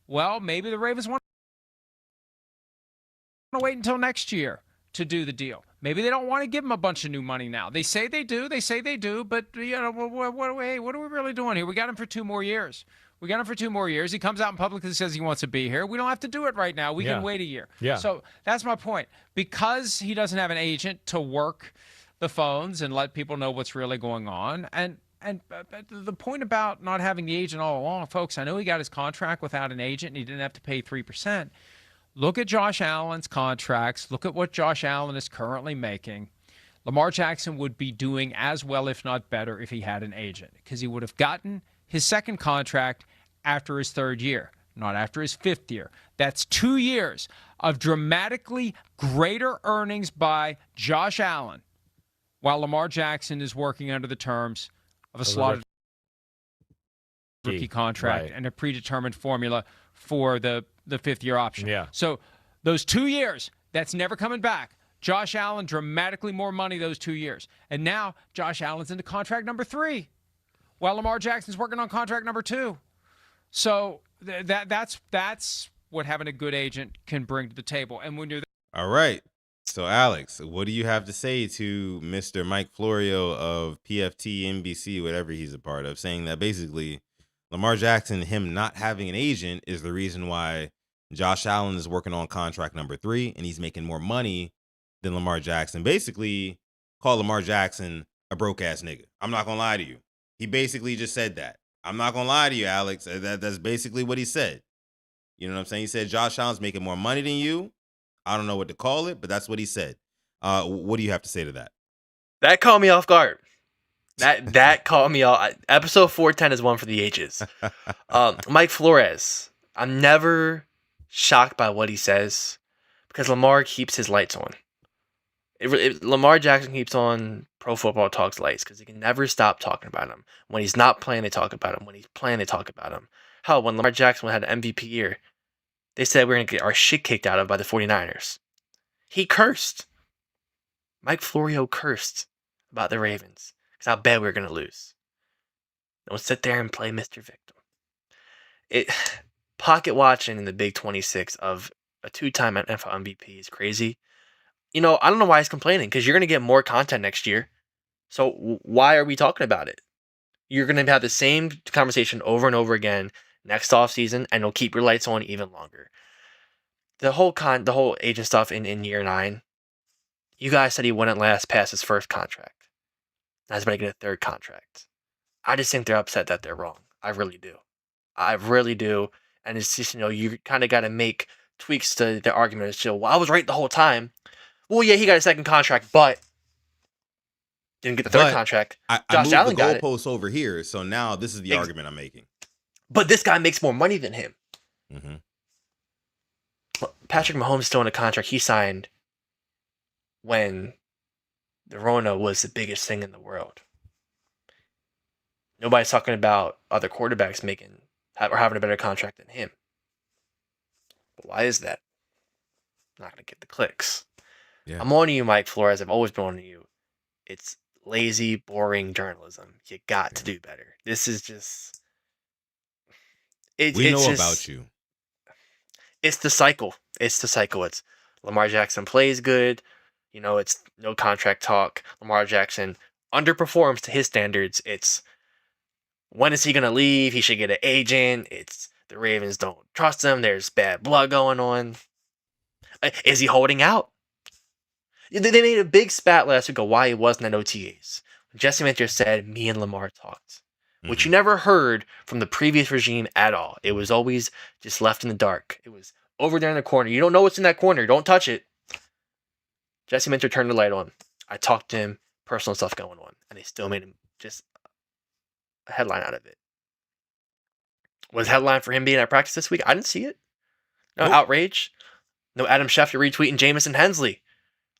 Well, maybe the Ravens want to wait until next year to do the deal. Maybe they don't want to give him a bunch of new money now. They say they do, but what are we really doing here? We got him for 2 more years. He comes out in public and says he wants to be here. We don't have to do it right now. We can wait a year. Yeah. So that's my point. Because he doesn't have an agent to work the phones and let people know what's really going on. And the point about not having the agent all along, folks, I know he got his contract without an agent and he didn't have to pay 3%. Look at Josh Allen's contracts. Look at what Josh Allen is currently making. Lamar Jackson would be doing as well, if not better, if he had an agent, because he would have gotten his second contract after his 3rd year, not after his 5th year. That's 2 years of dramatically greater earnings by Josh Allen, while Lamar Jackson is working under the terms of a slotted rookie contract and a predetermined formula for the 5th year option. Yeah. So those 2 years, that's never coming back. Josh Allen, dramatically more money those 2 years. And now Josh Allen's into contract number 3, while Lamar Jackson's working on contract number 2. So that's what having a good agent can bring to the table. And when you're all right. So, Alex, what do you have to say to Mr. Mike Florio of PFT, NBC, whatever he's a part of, saying that basically Lamar Jackson, him not having an agent, is the reason why Josh Allen is working on contract number 3 and he's making more money than Lamar Jackson? Basically, call Lamar Jackson a broke ass nigga. I'm not going to lie to you. He basically just said that. I'm not going to lie to you, Alex. That's basically what he said. You know what I'm saying? He said Josh Allen's making more money than you. I don't know what to call it, but that's what he said. What do you have to say to that? That caught me off guard. That caught me off. Episode 410 is one for the ages. Mike Flores. I'm never shocked by what he says because Lamar keeps his lights on. Lamar Jackson keeps on Pro Football Talk's lights because he can never stop talking about him. When he's not playing, they talk about him. When he's playing, they talk about him. Hell, when Lamar Jackson had an MVP year, they said we're going to get our shit kicked out of by the 49ers. He cursed. Mike Florio cursed about the Ravens because how bad we were going to lose. Don't sit there and play Mr. Victim. Pocket watching in the Big 26 of a 2-time NFL MVP is crazy. I don't know why he's complaining, because you're going to get more content next year. So why are we talking about it? You're going to have the same conversation over and over again next offseason, and it'll keep your lights on even longer. The whole agent stuff in year 9, you guys said he wouldn't last past his first contract. Now he's about to get a third contract. I just think they're upset that they're wrong. I really do. And it's just, you kind of got to make tweaks to the argument. It's well, I was right the whole time. Well, yeah, he got a second contract, but didn't get the third contract. I Josh moved Allen the got it. goalposts over here, so now this is the argument I'm making. But this guy makes more money than him. Mm-hmm. Patrick Mahomes is still in a contract he signed when the Rona was the biggest thing in the world. Nobody's talking about other quarterbacks having a better contract than him. But why is that? Not going to get the clicks. Yeah. I'm on to you, Mike Flores. I've always been on to you. It's lazy, boring journalism. You got to do better. This is just... We know about you. It's the cycle. It's Lamar Jackson plays good. It's no contract talk. Lamar Jackson underperforms to his standards. It's when is he going to leave? He should get an agent. It's the Ravens don't trust him. There's bad blood going on. Is he holding out? They made a big spat last week of why he wasn't at OTAs. Jesse Minter said, me and Lamar talked. Which you never heard from the previous regime at all. It was always just left in the dark. It was over there in the corner. You don't know what's in that corner. Don't touch it. Jesse Minter turned the light on. I talked to him. Personal stuff going on. And they still made him just a headline out of it. Was a headline for him being at practice this week? I didn't see it. No outrage. No Adam Schefter retweeting Jamison Hensley.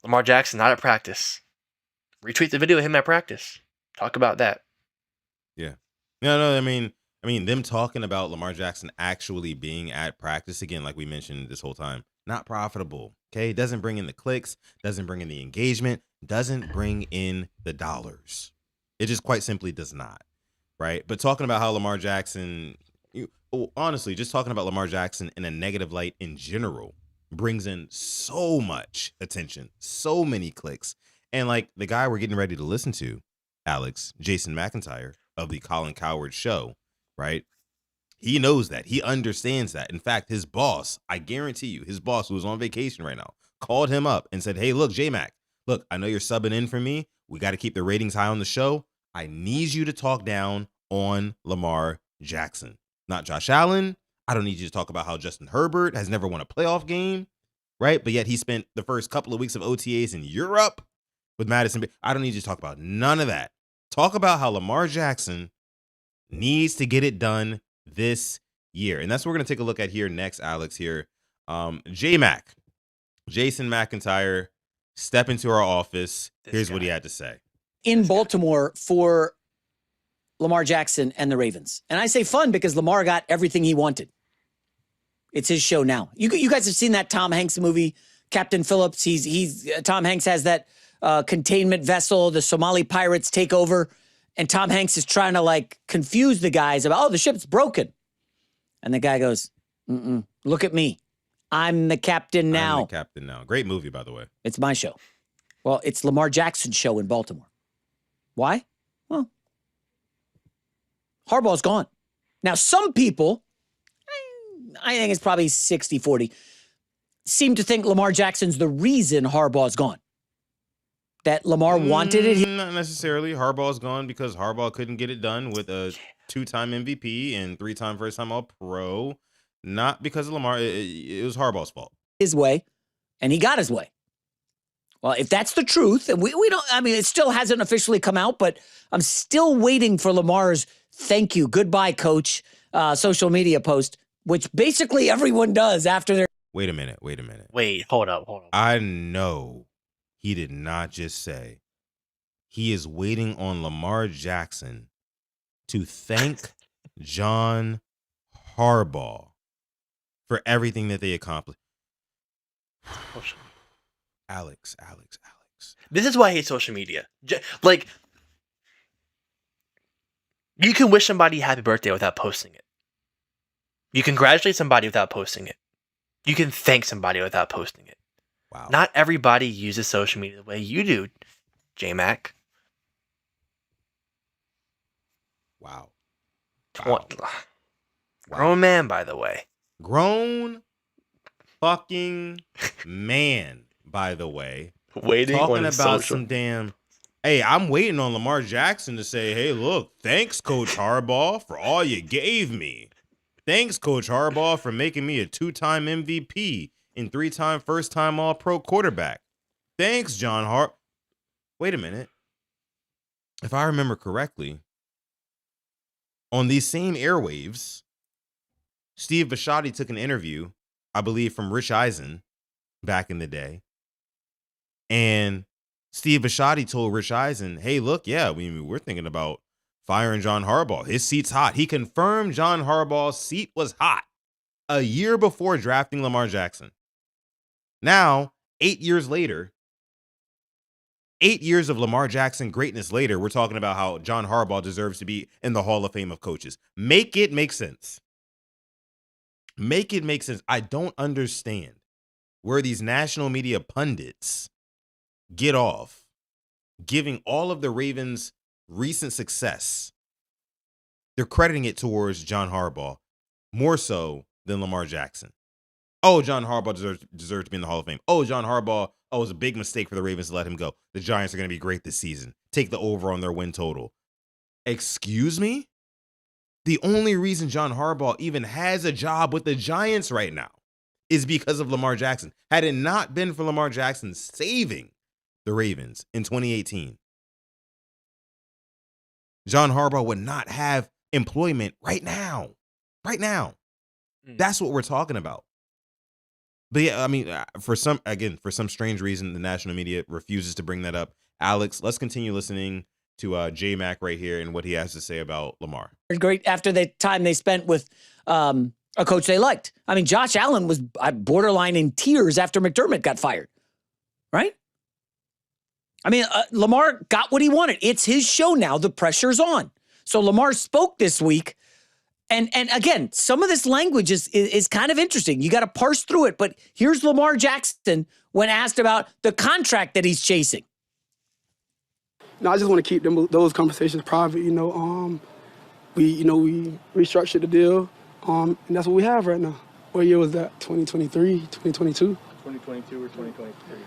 Lamar Jackson not at practice. Retweet the video of him at practice. Talk about that. Yeah. No, I mean, them talking about Lamar Jackson actually being at practice, again, like we mentioned this whole time, not profitable, okay? Doesn't bring in the clicks, doesn't bring in the engagement, doesn't bring in the dollars. It just quite simply does not, right? But talking about how Lamar Jackson, honestly, just talking about Lamar Jackson in a negative light in general brings in so much attention, so many clicks. And like the guy we're getting ready to listen to, Alex, Jason McIntyre, of the Colin Cowherd Show, right? He knows that. He understands that. In fact, his boss, I guarantee you, his boss, who is on vacation right now, called him up and said, hey, look, J-Mac, look, I know you're subbing in for me. We got to keep the ratings high on the show. I need you to talk down on Lamar Jackson, not Josh Allen. I don't need you to talk about how Justin Herbert has never won a playoff game, right? But yet he spent the first couple of weeks of OTAs in Europe with Madison. I don't need you to talk about none of that. Talk about how Lamar Jackson needs to get it done this year. And that's what we're going to take a look at here next, Alex, here. J-Mac, Jason McIntyre, step into our office. Here's what he had to say. In Baltimore for Lamar Jackson and the Ravens. And I say fun because Lamar got everything he wanted. It's his show now. You guys have seen that Tom Hanks movie, Captain Phillips. Tom Hanks has that containment vessel. The Somali pirates take over, and Tom Hanks is trying to confuse the guys about, the ship's broken. And the guy goes, look at me. I'm the captain now. I'm the captain now. Great movie, by the way. It's my show. Well, it's Lamar Jackson's show in Baltimore. Why? Well, Harbaugh's gone. Now, some people, I think it's probably 60-40, seem to think Lamar Jackson's the reason Harbaugh's gone. That Lamar wanted it. Not necessarily. Harbaugh's gone because Harbaugh couldn't get it done with a 2-time MVP and 3-time first-time All-Pro. Not because of Lamar. It was Harbaugh's fault. His way, and he got his way. Well, if that's the truth, and we don't, it still hasn't officially come out, but I'm still waiting for Lamar's thank you, goodbye, coach, social media post, which basically everyone does after their. Wait a minute. Wait, hold up. I know he did not just say he is waiting on Lamar Jackson to thank John Harbaugh for everything that they accomplished. Alex. works. This is why I hate social media. Like, you can wish somebody happy birthday without posting it. You can congratulate somebody without posting it. You can thank somebody without posting it. Wow. Not everybody uses social media the way you do, J-Mac. Wow. Grown man, by the way. Grown fucking man, by the way. Waiting Talking on about social. some damn. Hey, I'm waiting on Lamar Jackson to say, hey, look, thanks, Coach Harbaugh, for all you gave me. Thanks, Coach Harbaugh, for making me a 2-time MVP and 3-time first-time All-Pro quarterback. Thanks, John Wait a minute. If I remember correctly, on these same airwaves, Steve Bisciotti took an interview, I believe, from Rich Eisen back in the day. And Steve Bisciotti told Rich Eisen, hey, look, yeah, we're thinking about firing John Harbaugh. His seat's hot. He confirmed John Harbaugh's seat was hot a year before drafting Lamar Jackson. Now, 8 years later, 8 years of Lamar Jackson greatness later, we're talking about how John Harbaugh deserves to be in the Hall of Fame of coaches. Make it make sense. Make it make sense. I don't understand where these national media pundits get off giving all of the Ravens' recent success. They're crediting it towards John Harbaugh more so than Lamar Jackson. Oh, John Harbaugh deserves to be in the Hall of Fame. Oh, John Harbaugh, it was a big mistake for the Ravens to let him go. The Giants are going to be great this season. Take the over on their win total. Excuse me? The only reason John Harbaugh even has a job with the Giants right now is because of Lamar Jackson. Had it not been for Lamar Jackson saving the Ravens in 2018, John Harbaugh would not have employment right now. Right now. That's what we're talking about. But yeah, I mean, for some strange reason, the national media refuses to bring that up. Alex, let's continue listening to J-Mac right here and what he has to say about Lamar. Great after the time they spent with a coach they liked. I mean, Josh Allen was borderline in tears after McDermott got fired, right? I mean, Lamar got what he wanted. It's his show now. The pressure's on. So Lamar spoke this week. And again, some of this language is kind of interesting. You got to parse through it. But here's Lamar Jackson when asked about the contract that he's chasing. No, I just want to keep those conversations private. We restructured the deal, and that's what we have right now. What year was that? 2023, 2022? 2022 or 2023?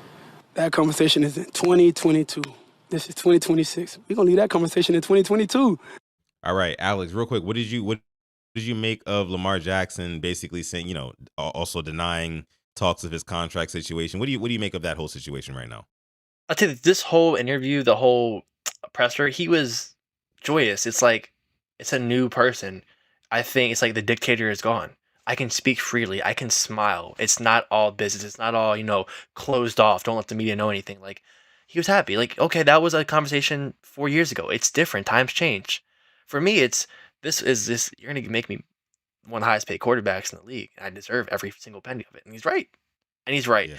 That conversation is in 2022. This is 2026. We're gonna leave that conversation in 2022. All right, Alex, real quick, what did you make of Lamar Jackson basically saying, also denying talks of his contract situation? What do you make of that whole situation right now? I'll tell you, this whole interview, the whole presser, he was joyous. It's like, it's a new person. I think it's like the dictator is gone. I can speak freely. I can smile. It's not all business. It's not all, closed off. Don't let the media know anything. Like, he was happy. Like, okay, that was a conversation 4 years ago. It's different. Times change. For me, it's, you're going to make me one of the highest paid quarterbacks in the league. I deserve every single penny of it. And he's right. Yeah.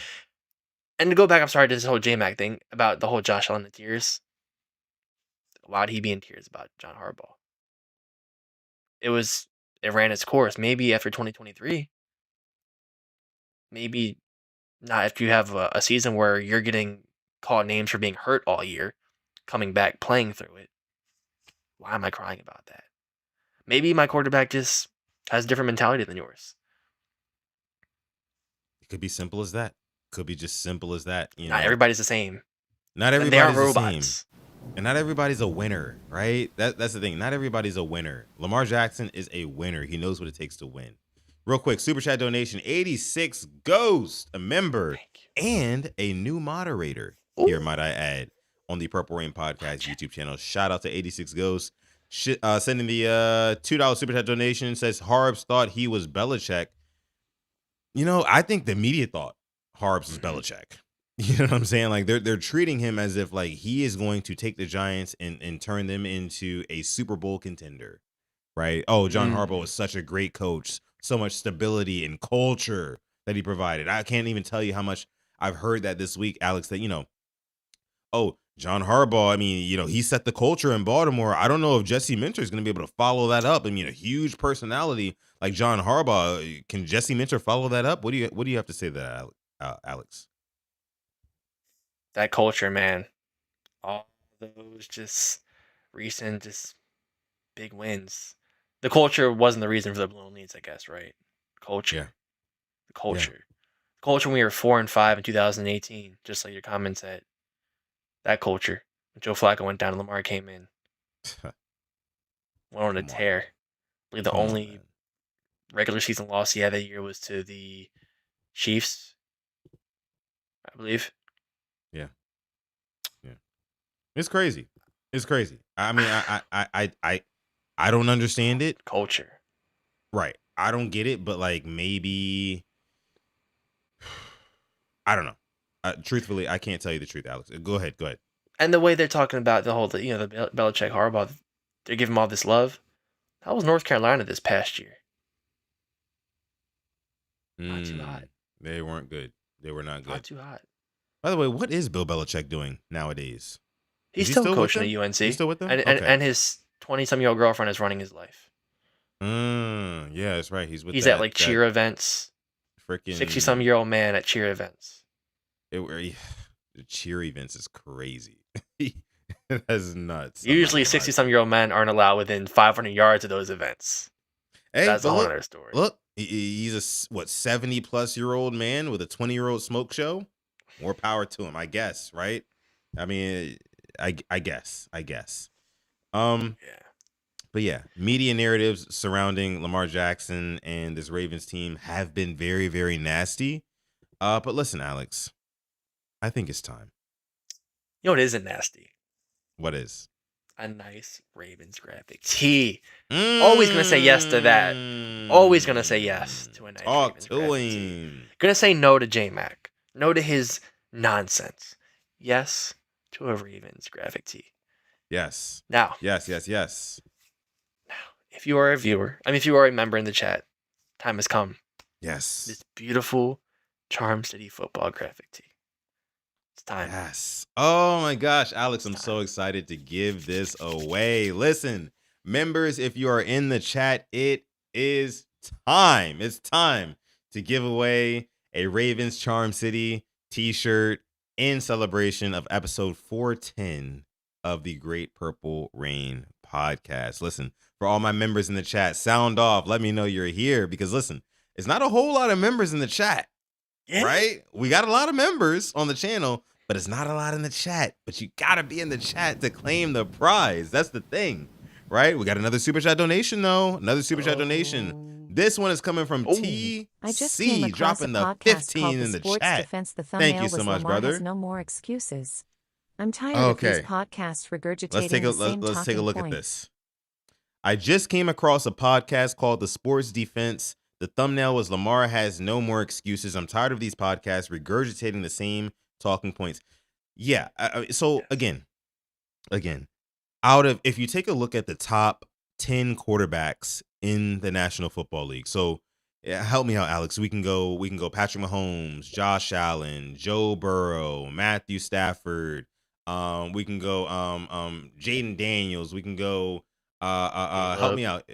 And to go back, I'm sorry, to this whole J-Mac thing about the whole Josh Allen in tears. Why would he be in tears about John Harbaugh? It ran its course. Maybe after 2023. Maybe not if you have a season where you're getting called names for being hurt all year, coming back, playing through it. Why am I crying about that? Maybe my quarterback just has a different mentality than yours. It could be simple as that. Could be just simple as that. Not everybody's the same. Not And they everybody's are the robots. same. And not everybody's a winner, right? That's the thing. Not everybody's a winner. Lamar Jackson is a winner. He knows what it takes to win. Real quick, Super Chat donation, 86 Ghost, a member and a new moderator. Here, might I add, on the Purple Rain Podcast YouTube channel. Shout out to 86 Ghost. Sending the $2 Super Chat donation, says Harbs thought he was Belichick. I think the media thought Harbs is Belichick. You know what I'm saying? Like they're treating him as if like he is going to take the Giants and turn them into a Super Bowl contender, right? Oh, John Harbaugh was such a great coach, so much stability and culture that he provided. I can't even tell you how much I've heard that this week, Alex, that, Oh, John Harbaugh, I mean, he set the culture in Baltimore. I don't know if Jesse Minter is going to be able to follow that up. I mean, a huge personality like John Harbaugh, can Jesse Minter follow that up? What do you have to say to that, Alex? That culture, man. All those just recent, just big wins. The culture wasn't the reason for the blown leads, I guess, right? Culture. Yeah. The culture. The culture when we were 4-5 in 2018, just like your comment said. That culture. When Joe Flacco went down and Lamar came in. Went on a Come on, tear. I believe the Come on, only man. regular season loss he had that year was to the Chiefs, I believe. Yeah. It's crazy. It's crazy. I mean, I don't understand it. Culture. Right. I don't get it, but like maybe I don't know. Truthfully, I can't tell you the truth, Alex. Go ahead. And the way they're talking about the whole, the Belichick Harbaugh, they're giving him all this love. That was North Carolina this past year. Not too hot. They weren't good. They were not good. Not too hot. By the way, what is Bill Belichick doing nowadays? He's he still still with coaching them? at UNC. He's still with them? And, Okay. and his 20-some-year-old girlfriend is running his life. Yeah, that's right. He's with He's that, at like cheer events. freaking 60-some-year-old man at cheer events. The cheer events is crazy. That's nuts. Usually 60-some-year-old men aren't allowed within 500 yards of those events. Hey, That's a but whole look, other story. look, he's a 70-plus-year-old man with a 20-year-old smoke show. More power to him, I guess, right? I mean, I guess. Yeah. But yeah, media narratives surrounding Lamar Jackson and this Ravens team have been very, very nasty. But listen, Alex, I think it's time. You know what isn't nasty? What is? A nice Ravens graphic tee. Always going to say yes to that. Always going to say yes to a nice Talk Ravens to graphic him. tee. Going to say no to J-Mac. No to his nonsense. Yes to a Ravens graphic tee. Yes. Now. Yes. Now, if you are a viewer, if you are a member in the chat, time has come. Yes. This beautiful Charm City football graphic tee. It's time. Yes. Oh my gosh, Alex, I'm so excited to give this away. Listen, members, if you are in the chat, it is time. It's time to give away a Ravens Charm City t-shirt in celebration of episode 410 of the Great Purple Rain podcast. Listen, for all my members in the chat, sound off. Let me know you're here because listen, it's not a whole lot of members in the chat. Yeah. Right? We got a lot of members on the channel, but it's not a lot in the chat. But you got to be in the chat to claim the prize. That's the thing, right? We got another Super Chat donation, though. Another Super Chat donation. This one is coming from TC, I just came across dropping a the podcast 15 called in The the Sports chat. Defense. The Thank thumbnail you so was much, Lamar has brother. no more excuses. I'm tired of these Okay. podcasts regurgitating Let's take the same let's take a talking look point. at this. I just came across a podcast called The Sports Defense. The thumbnail was Lamar has no more excuses. I'm tired of these podcasts regurgitating the same talking points. Yeah. So again, if you take a look at the top 10 quarterbacks in the National Football League. So help me out, Alex. We can go Patrick Mahomes, Josh Allen, Joe Burrow, Matthew Stafford. We can go Jaden Daniels. We can go help me out.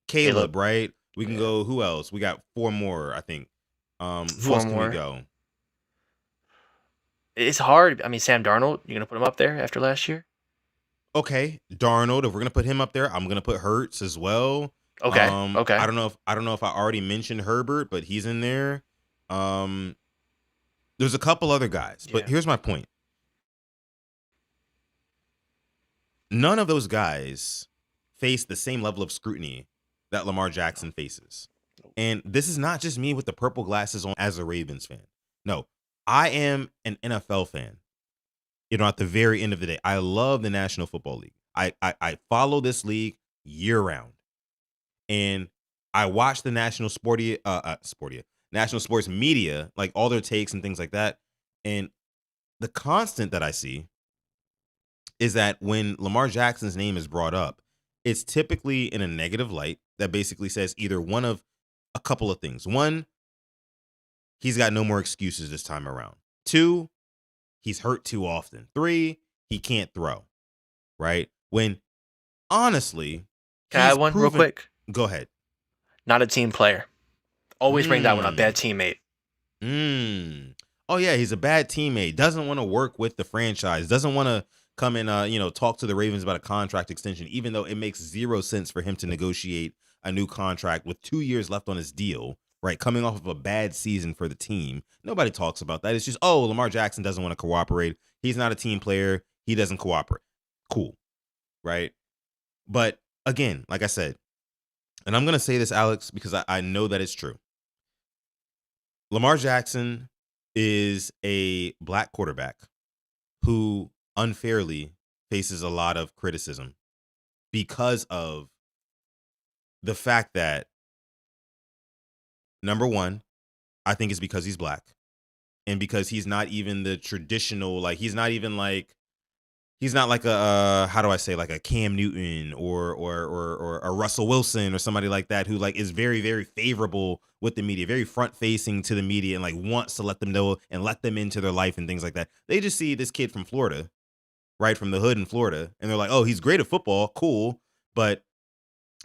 Caleb, right? We can go who else? We got 4 more, I think. Who else can we go? It's hard. Sam Darnold, you're gonna put him up there after last year? Okay, Darnold. If we're gonna put him up there, I'm gonna put Hurts as well. Okay. Okay. I don't know if I already mentioned Herbert, but he's in there. There's a couple other guys, but here's my point. None of those guys face the same level of scrutiny that Lamar Jackson faces. And this is not just me with the purple glasses on as a Ravens fan. No, I am an NFL fan. At the very end of the day, I love the National Football League. I follow this league year round. And I watch the national national sports media, like all their takes and things like that. And the constant that I see is that when Lamar Jackson's name is brought up, it's typically in a negative light that basically says either one of a couple of things. 1, he's got no more excuses this time around. 2, he's hurt too often. 3, he can't throw, right? When honestly, Can I he's add one real proven- quick? Go ahead. Not a team player. Always bring that one up. Bad teammate. Oh yeah, he's a bad teammate. Doesn't want to work with the franchise. Doesn't want to come and talk to the Ravens about a contract extension, even though it makes zero sense for him to negotiate a new contract with 2 years left on his deal. Right, coming off of a bad season for the team. Nobody talks about that. It's just, Lamar Jackson doesn't want to cooperate. He's not a team player. He doesn't cooperate. Cool, right? But again, like I said, and I'm going to say this, Alex, because I know that it's true. Lamar Jackson is a black quarterback who unfairly faces a lot of criticism because of the fact that, number one, I think it's because he's black and because he's not even the traditional, he's not like a, how do I say, like a Cam Newton or a Russell Wilson or somebody like that who is very, very favorable with the media, very front facing to the media and wants to let them know and let them into their life and things like that. They just see this kid from Florida, right, from the hood in Florida, and they're like, oh, he's great at football, cool, but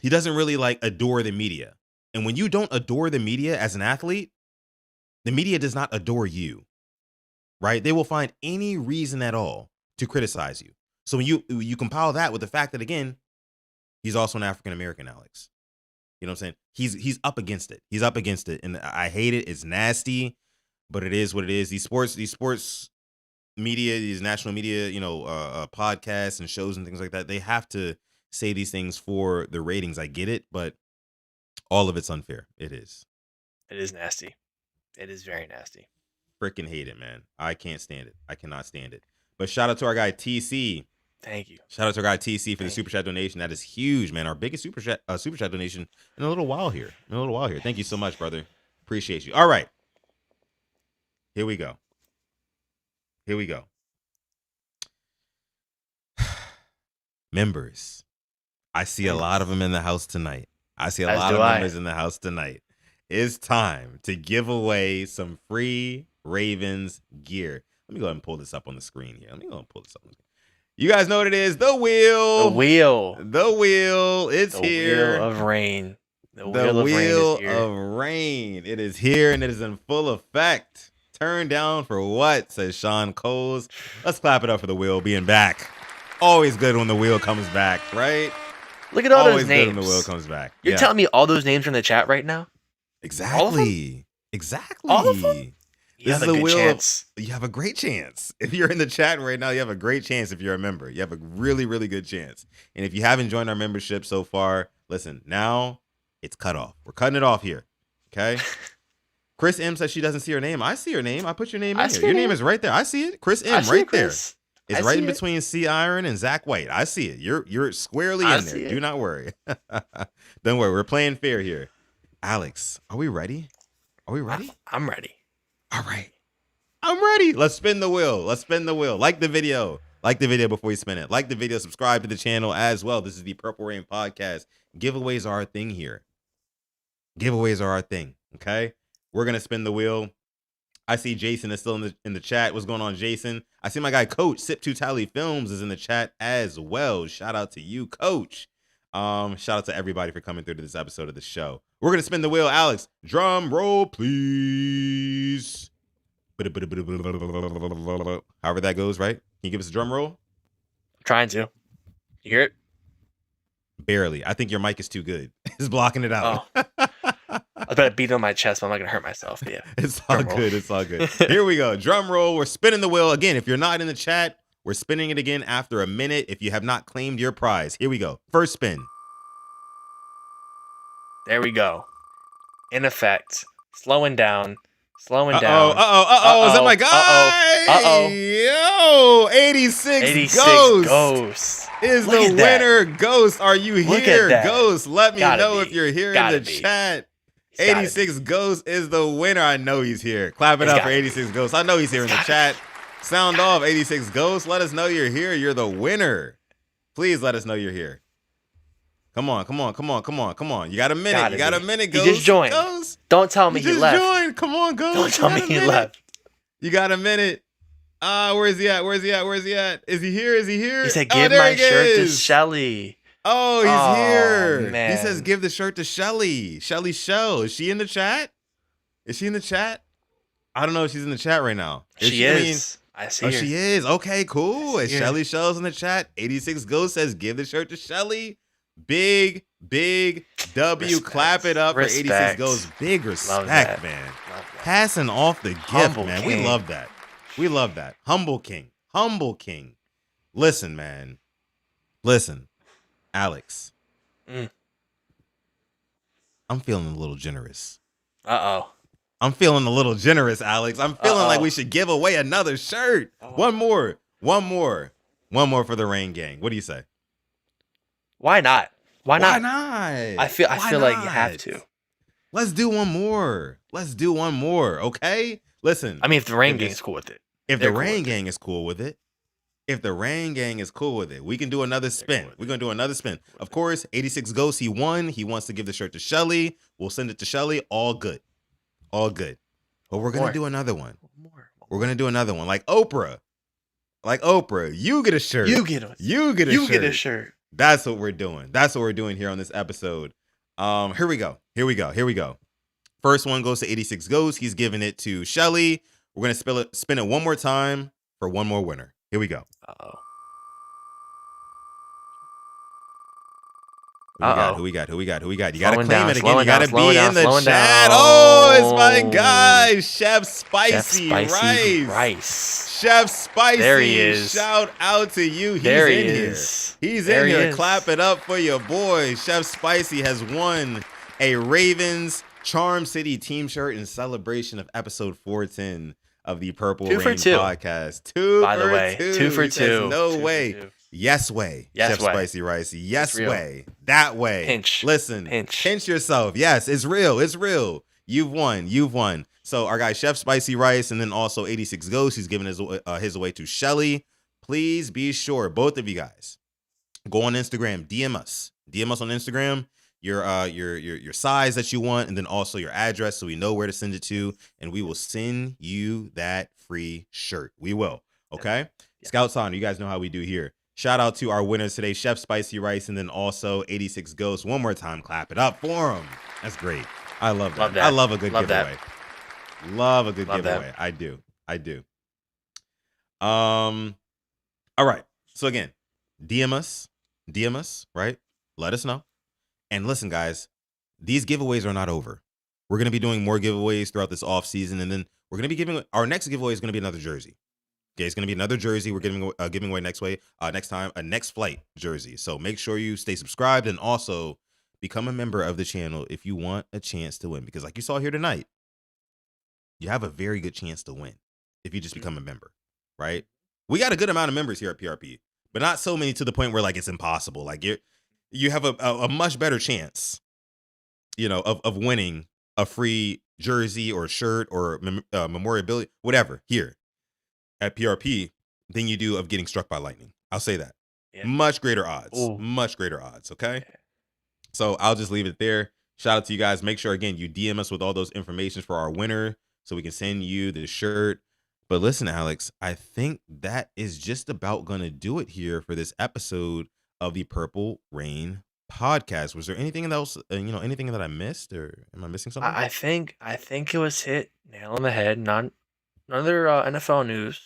he doesn't really adore the media. And when you don't adore the media as an athlete, the media does not adore you, right? They will find any reason at all to criticize you. So when you compile that with the fact that, again, he's also an African-American, Alex. You know what I'm saying? He's up against it. He's up against it. And I hate it. It's nasty, but it is what it is. These sports media, these national media, podcasts and shows and things like that, they have to say these things for the ratings. I get it, but all of it's unfair. It is. It is nasty. It is very nasty. Freaking hate it, man. I can't stand it. I cannot stand it. But shout out to our guy TC. Thank you. Shout out to our guy TC for the super chat donation. That is huge, man. Our biggest super chat donation in a little while here. Thank you so much, brother. Appreciate you. All right. Here we go. Members. I see a lot of them in the house tonight. As do I. Members in the house tonight. It's time to give away some free Ravens gear. Let me go ahead and pull this up on the screen here. You guys know what it is. The wheel. The wheel. It's here. The wheel of rain. The wheel of rain. It is here and it is in full effect. Turn down for what, says Sean Coles. Let's clap it up for the wheel being back. Always good when the wheel comes back, right? Look at all Always those names. Good when the wheel comes back. You're telling me all those names are in the chat right now? Exactly. All of them? Exactly. All of them? You have a good chance. You have a great chance. If you're in the chat right now, you have a great chance if you're a member. You have a really, really good chance. And if you haven't joined our membership so far, listen, now it's cut off. We're cutting it off here. Okay? Chris M says she doesn't see her name. I see her name. I put your name in here. Your name is right there. I see it. Chris M right there. It's right in between C Iron and Zach White. I see it. You're squarely in there. Do not worry. Don't worry. We're playing fair here. Alex, are we ready? I'm ready. All right. I'm ready. Let's spin the wheel. Like the video. Before you spin it. Like the video. Subscribe to the channel as well. This is the Purple Rain Podcast. Giveaways are our thing here. Okay? We're going to spin the wheel. I see Jason is still in the chat. What's going on, Jason? I see my guy, Coach, Sip to Tally Films, is in the chat as well. Shout out to you, Coach. Shout out to everybody for coming through to this episode of the show. We're going to spin the wheel. Alex, drum roll, please. However that goes, right? Can you give us a drum roll? I'm trying to. You hear it? Barely. I think your mic is too good. It's blocking it out. Oh. I was about to beat it on my chest, but I'm not going to hurt myself. But yeah. It's all good. Here we go. Drum roll. We're spinning the wheel. Again, if you're not in the chat, we're spinning it again after a minute if you have not claimed your prize. Here we go. First spin. There we go. In effect. Slowing down. Is that my guy? Yo, 86 Ghost is the winner. Ghost, are you here? Ghost, let me know if you're here in the chat. 86 Ghost is the winner. I know he's here. Clap it up for 86 Ghost. I know he's here in the chat. Sound off, 86 Ghost. Let us know you're here. You're the winner. Please let us know you're here. Come on. You got a minute. Ghost. You just joined. Ghost. Don't tell me he left. Joined. Come on, Ghost. Don't tell me he left. You got a minute. Where's he at? Where's he at? Where's he at? Is he here? Is he here? He said, Oh, "Give there my he shirt to is. Shelly." Oh, he's Oh, here. man. He says, "Give the shirt to Shelly." Shelly Shell. Is she in the chat? Is she in the chat? I don't know if she's in the chat right now. She is. I see her. She is. Okay, cool. I Is see her. Shelly Shell's in the chat? 86 Ghost says, "Give the shirt to Shelly." Big W. Respect. Clap it up for 86 Respect. Ghost. Big Love respect, that. man. Love that. Passing off the gift, Humble man. king. We love that. We love that. Humble king. Humble king. Listen, man. Listen, Alex. Mm. I'm feeling a little generous. Uh-oh. I'm feeling a little generous, Alex. I'm feeling like we should give away another shirt. One more for the Rain Gang. What do you say? Why not? Why not? Not? I feel like you have to. Let's do one more. Okay? Listen. I mean, if the Rain Gang's cool with it. If They're the cool Rain with Gang is cool with it. If the Rain Gang is cool with it, we can do another spin. We're going to do another spin. Of course, 86 Ghosts, he won. He wants to give the shirt to Shelly. We'll send it to Shelly. All good. All good. But we're going to do another one. We're going to do another one. Like Oprah. You get a shirt. You get a shirt. That's what we're doing. That's what we're doing here on this episode. Here we go. First one goes to 86 Ghosts. He's giving it to Shelly. We're going to spin it one more time for one more winner. Here we go. Uh-oh. Who we got? You got to claim down, it again. You got to be slowing in the down. chat. Oh, it's my guy, Chef Spicy Rice. Chef Spicy. There he is. Shout out to you. He's There he in is. here. He's There in he here. is. Clap it up for your boy. Chef Spicy has won a Ravens Charm City team shirt in celebration of episode 410 of the Purple Two Rain for two. podcast. By the way, 2 for He says, 2. no 2 way. for 2. Yes way. Yes Chef way. Spicy Rice. Yes It's real. way. That way. Pinch. Listen. Pinch. Pinch yourself. Yes, it's real. It's real. You've won. So our guy Chef Spicy Rice and then also 86 Ghosts, he's giving his away to Shelly. Please be sure, both of you guys, go on Instagram, DM us on Instagram your size that you want and then also your address so we know where to send it to and we will send you that free shirt. We will. Okay? Yeah. Scouts on, you guys know how we do here. Shout out to our winners today, Chef Spicy Rice and then also 86 Ghosts. One more time, clap it up for them. That's great. I love that. I love a good giveaway. Love a good giveaway. I do. All right. So again, DM us, right? Let us know. And listen, guys, these giveaways are not over. We're going to be doing more giveaways throughout this off season. And then we're going to be giving our next giveaway is going to be another jersey. Okay, it's going to be another jersey. We're giving away next time, a next flight jersey. So make sure you stay subscribed and also become a member of the channel if you want a chance to win. Because like you saw here tonight, you have a very good chance to win if you just become a member, right? We got a good amount of members here at PRP, but not so many to the point where like it's impossible. Like you have a much better chance, of winning a free jersey or shirt or memorabilia, whatever here at PRP than you do of getting struck by lightning. I'll say that. Yeah. Much greater odds. Ooh. Much greater odds. Okay. Yeah. So I'll just leave it there. Shout out to you guys. Make sure, again, you DM us with all those information for our winner so we can send you the shirt. But listen, Alex, I think that is just about going to do it here for this episode of the Purple Rain podcast. Was there anything else, anything that I missed, or am I missing something? I think it was hit nail on the head. None other NFL news.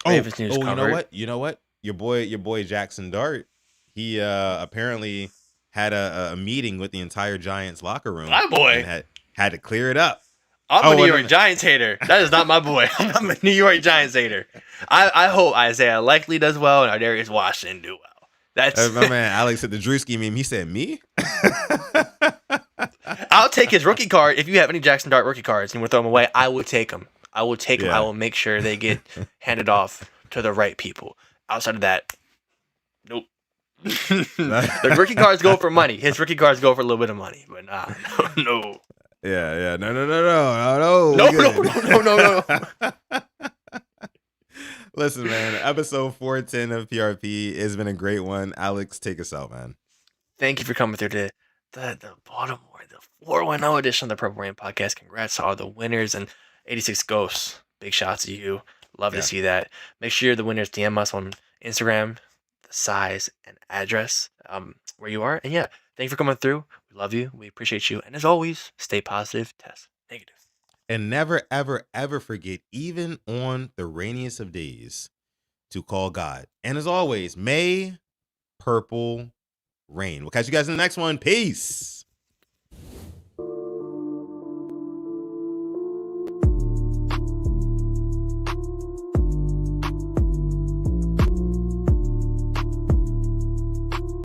Ravens news covered. You know what? Your boy Jackson Dart, he apparently had a meeting with the entire Giants locker room. My boy and had to clear it up. I'm a New York Giants hater. That is not my boy. I'm a New York Giants hater. I hope Isaiah Likely does well and Darius Washington do well. That's my man Alex at the Drewski meme. He said me. I'll take his rookie card. If you have any Jackson Dart rookie cards and you want to throw them away, I would take them. I will take them. I will make sure they get handed off to the right people. Outside of that, nope. The rookie cards go for money. His rookie cards go for a little bit of money, but no. Yeah. No. Listen, man, episode 410 of PRP has been a great one. Alex, take us out, man. Thank you for coming through to the Baltimore, the 410 edition of the Purple Rain podcast. Congrats to all the winners and 86 Ghosts. Big shots to you. Love to see that. Make sure the winners DM us on Instagram, the size and address where you are. And yeah, thanks for coming through. We love you. We appreciate you. And as always, stay positive, test negative. And never, ever, ever forget, even on the rainiest of days, to call God. And as always, may purple rain. We'll catch you guys in the next one. Peace.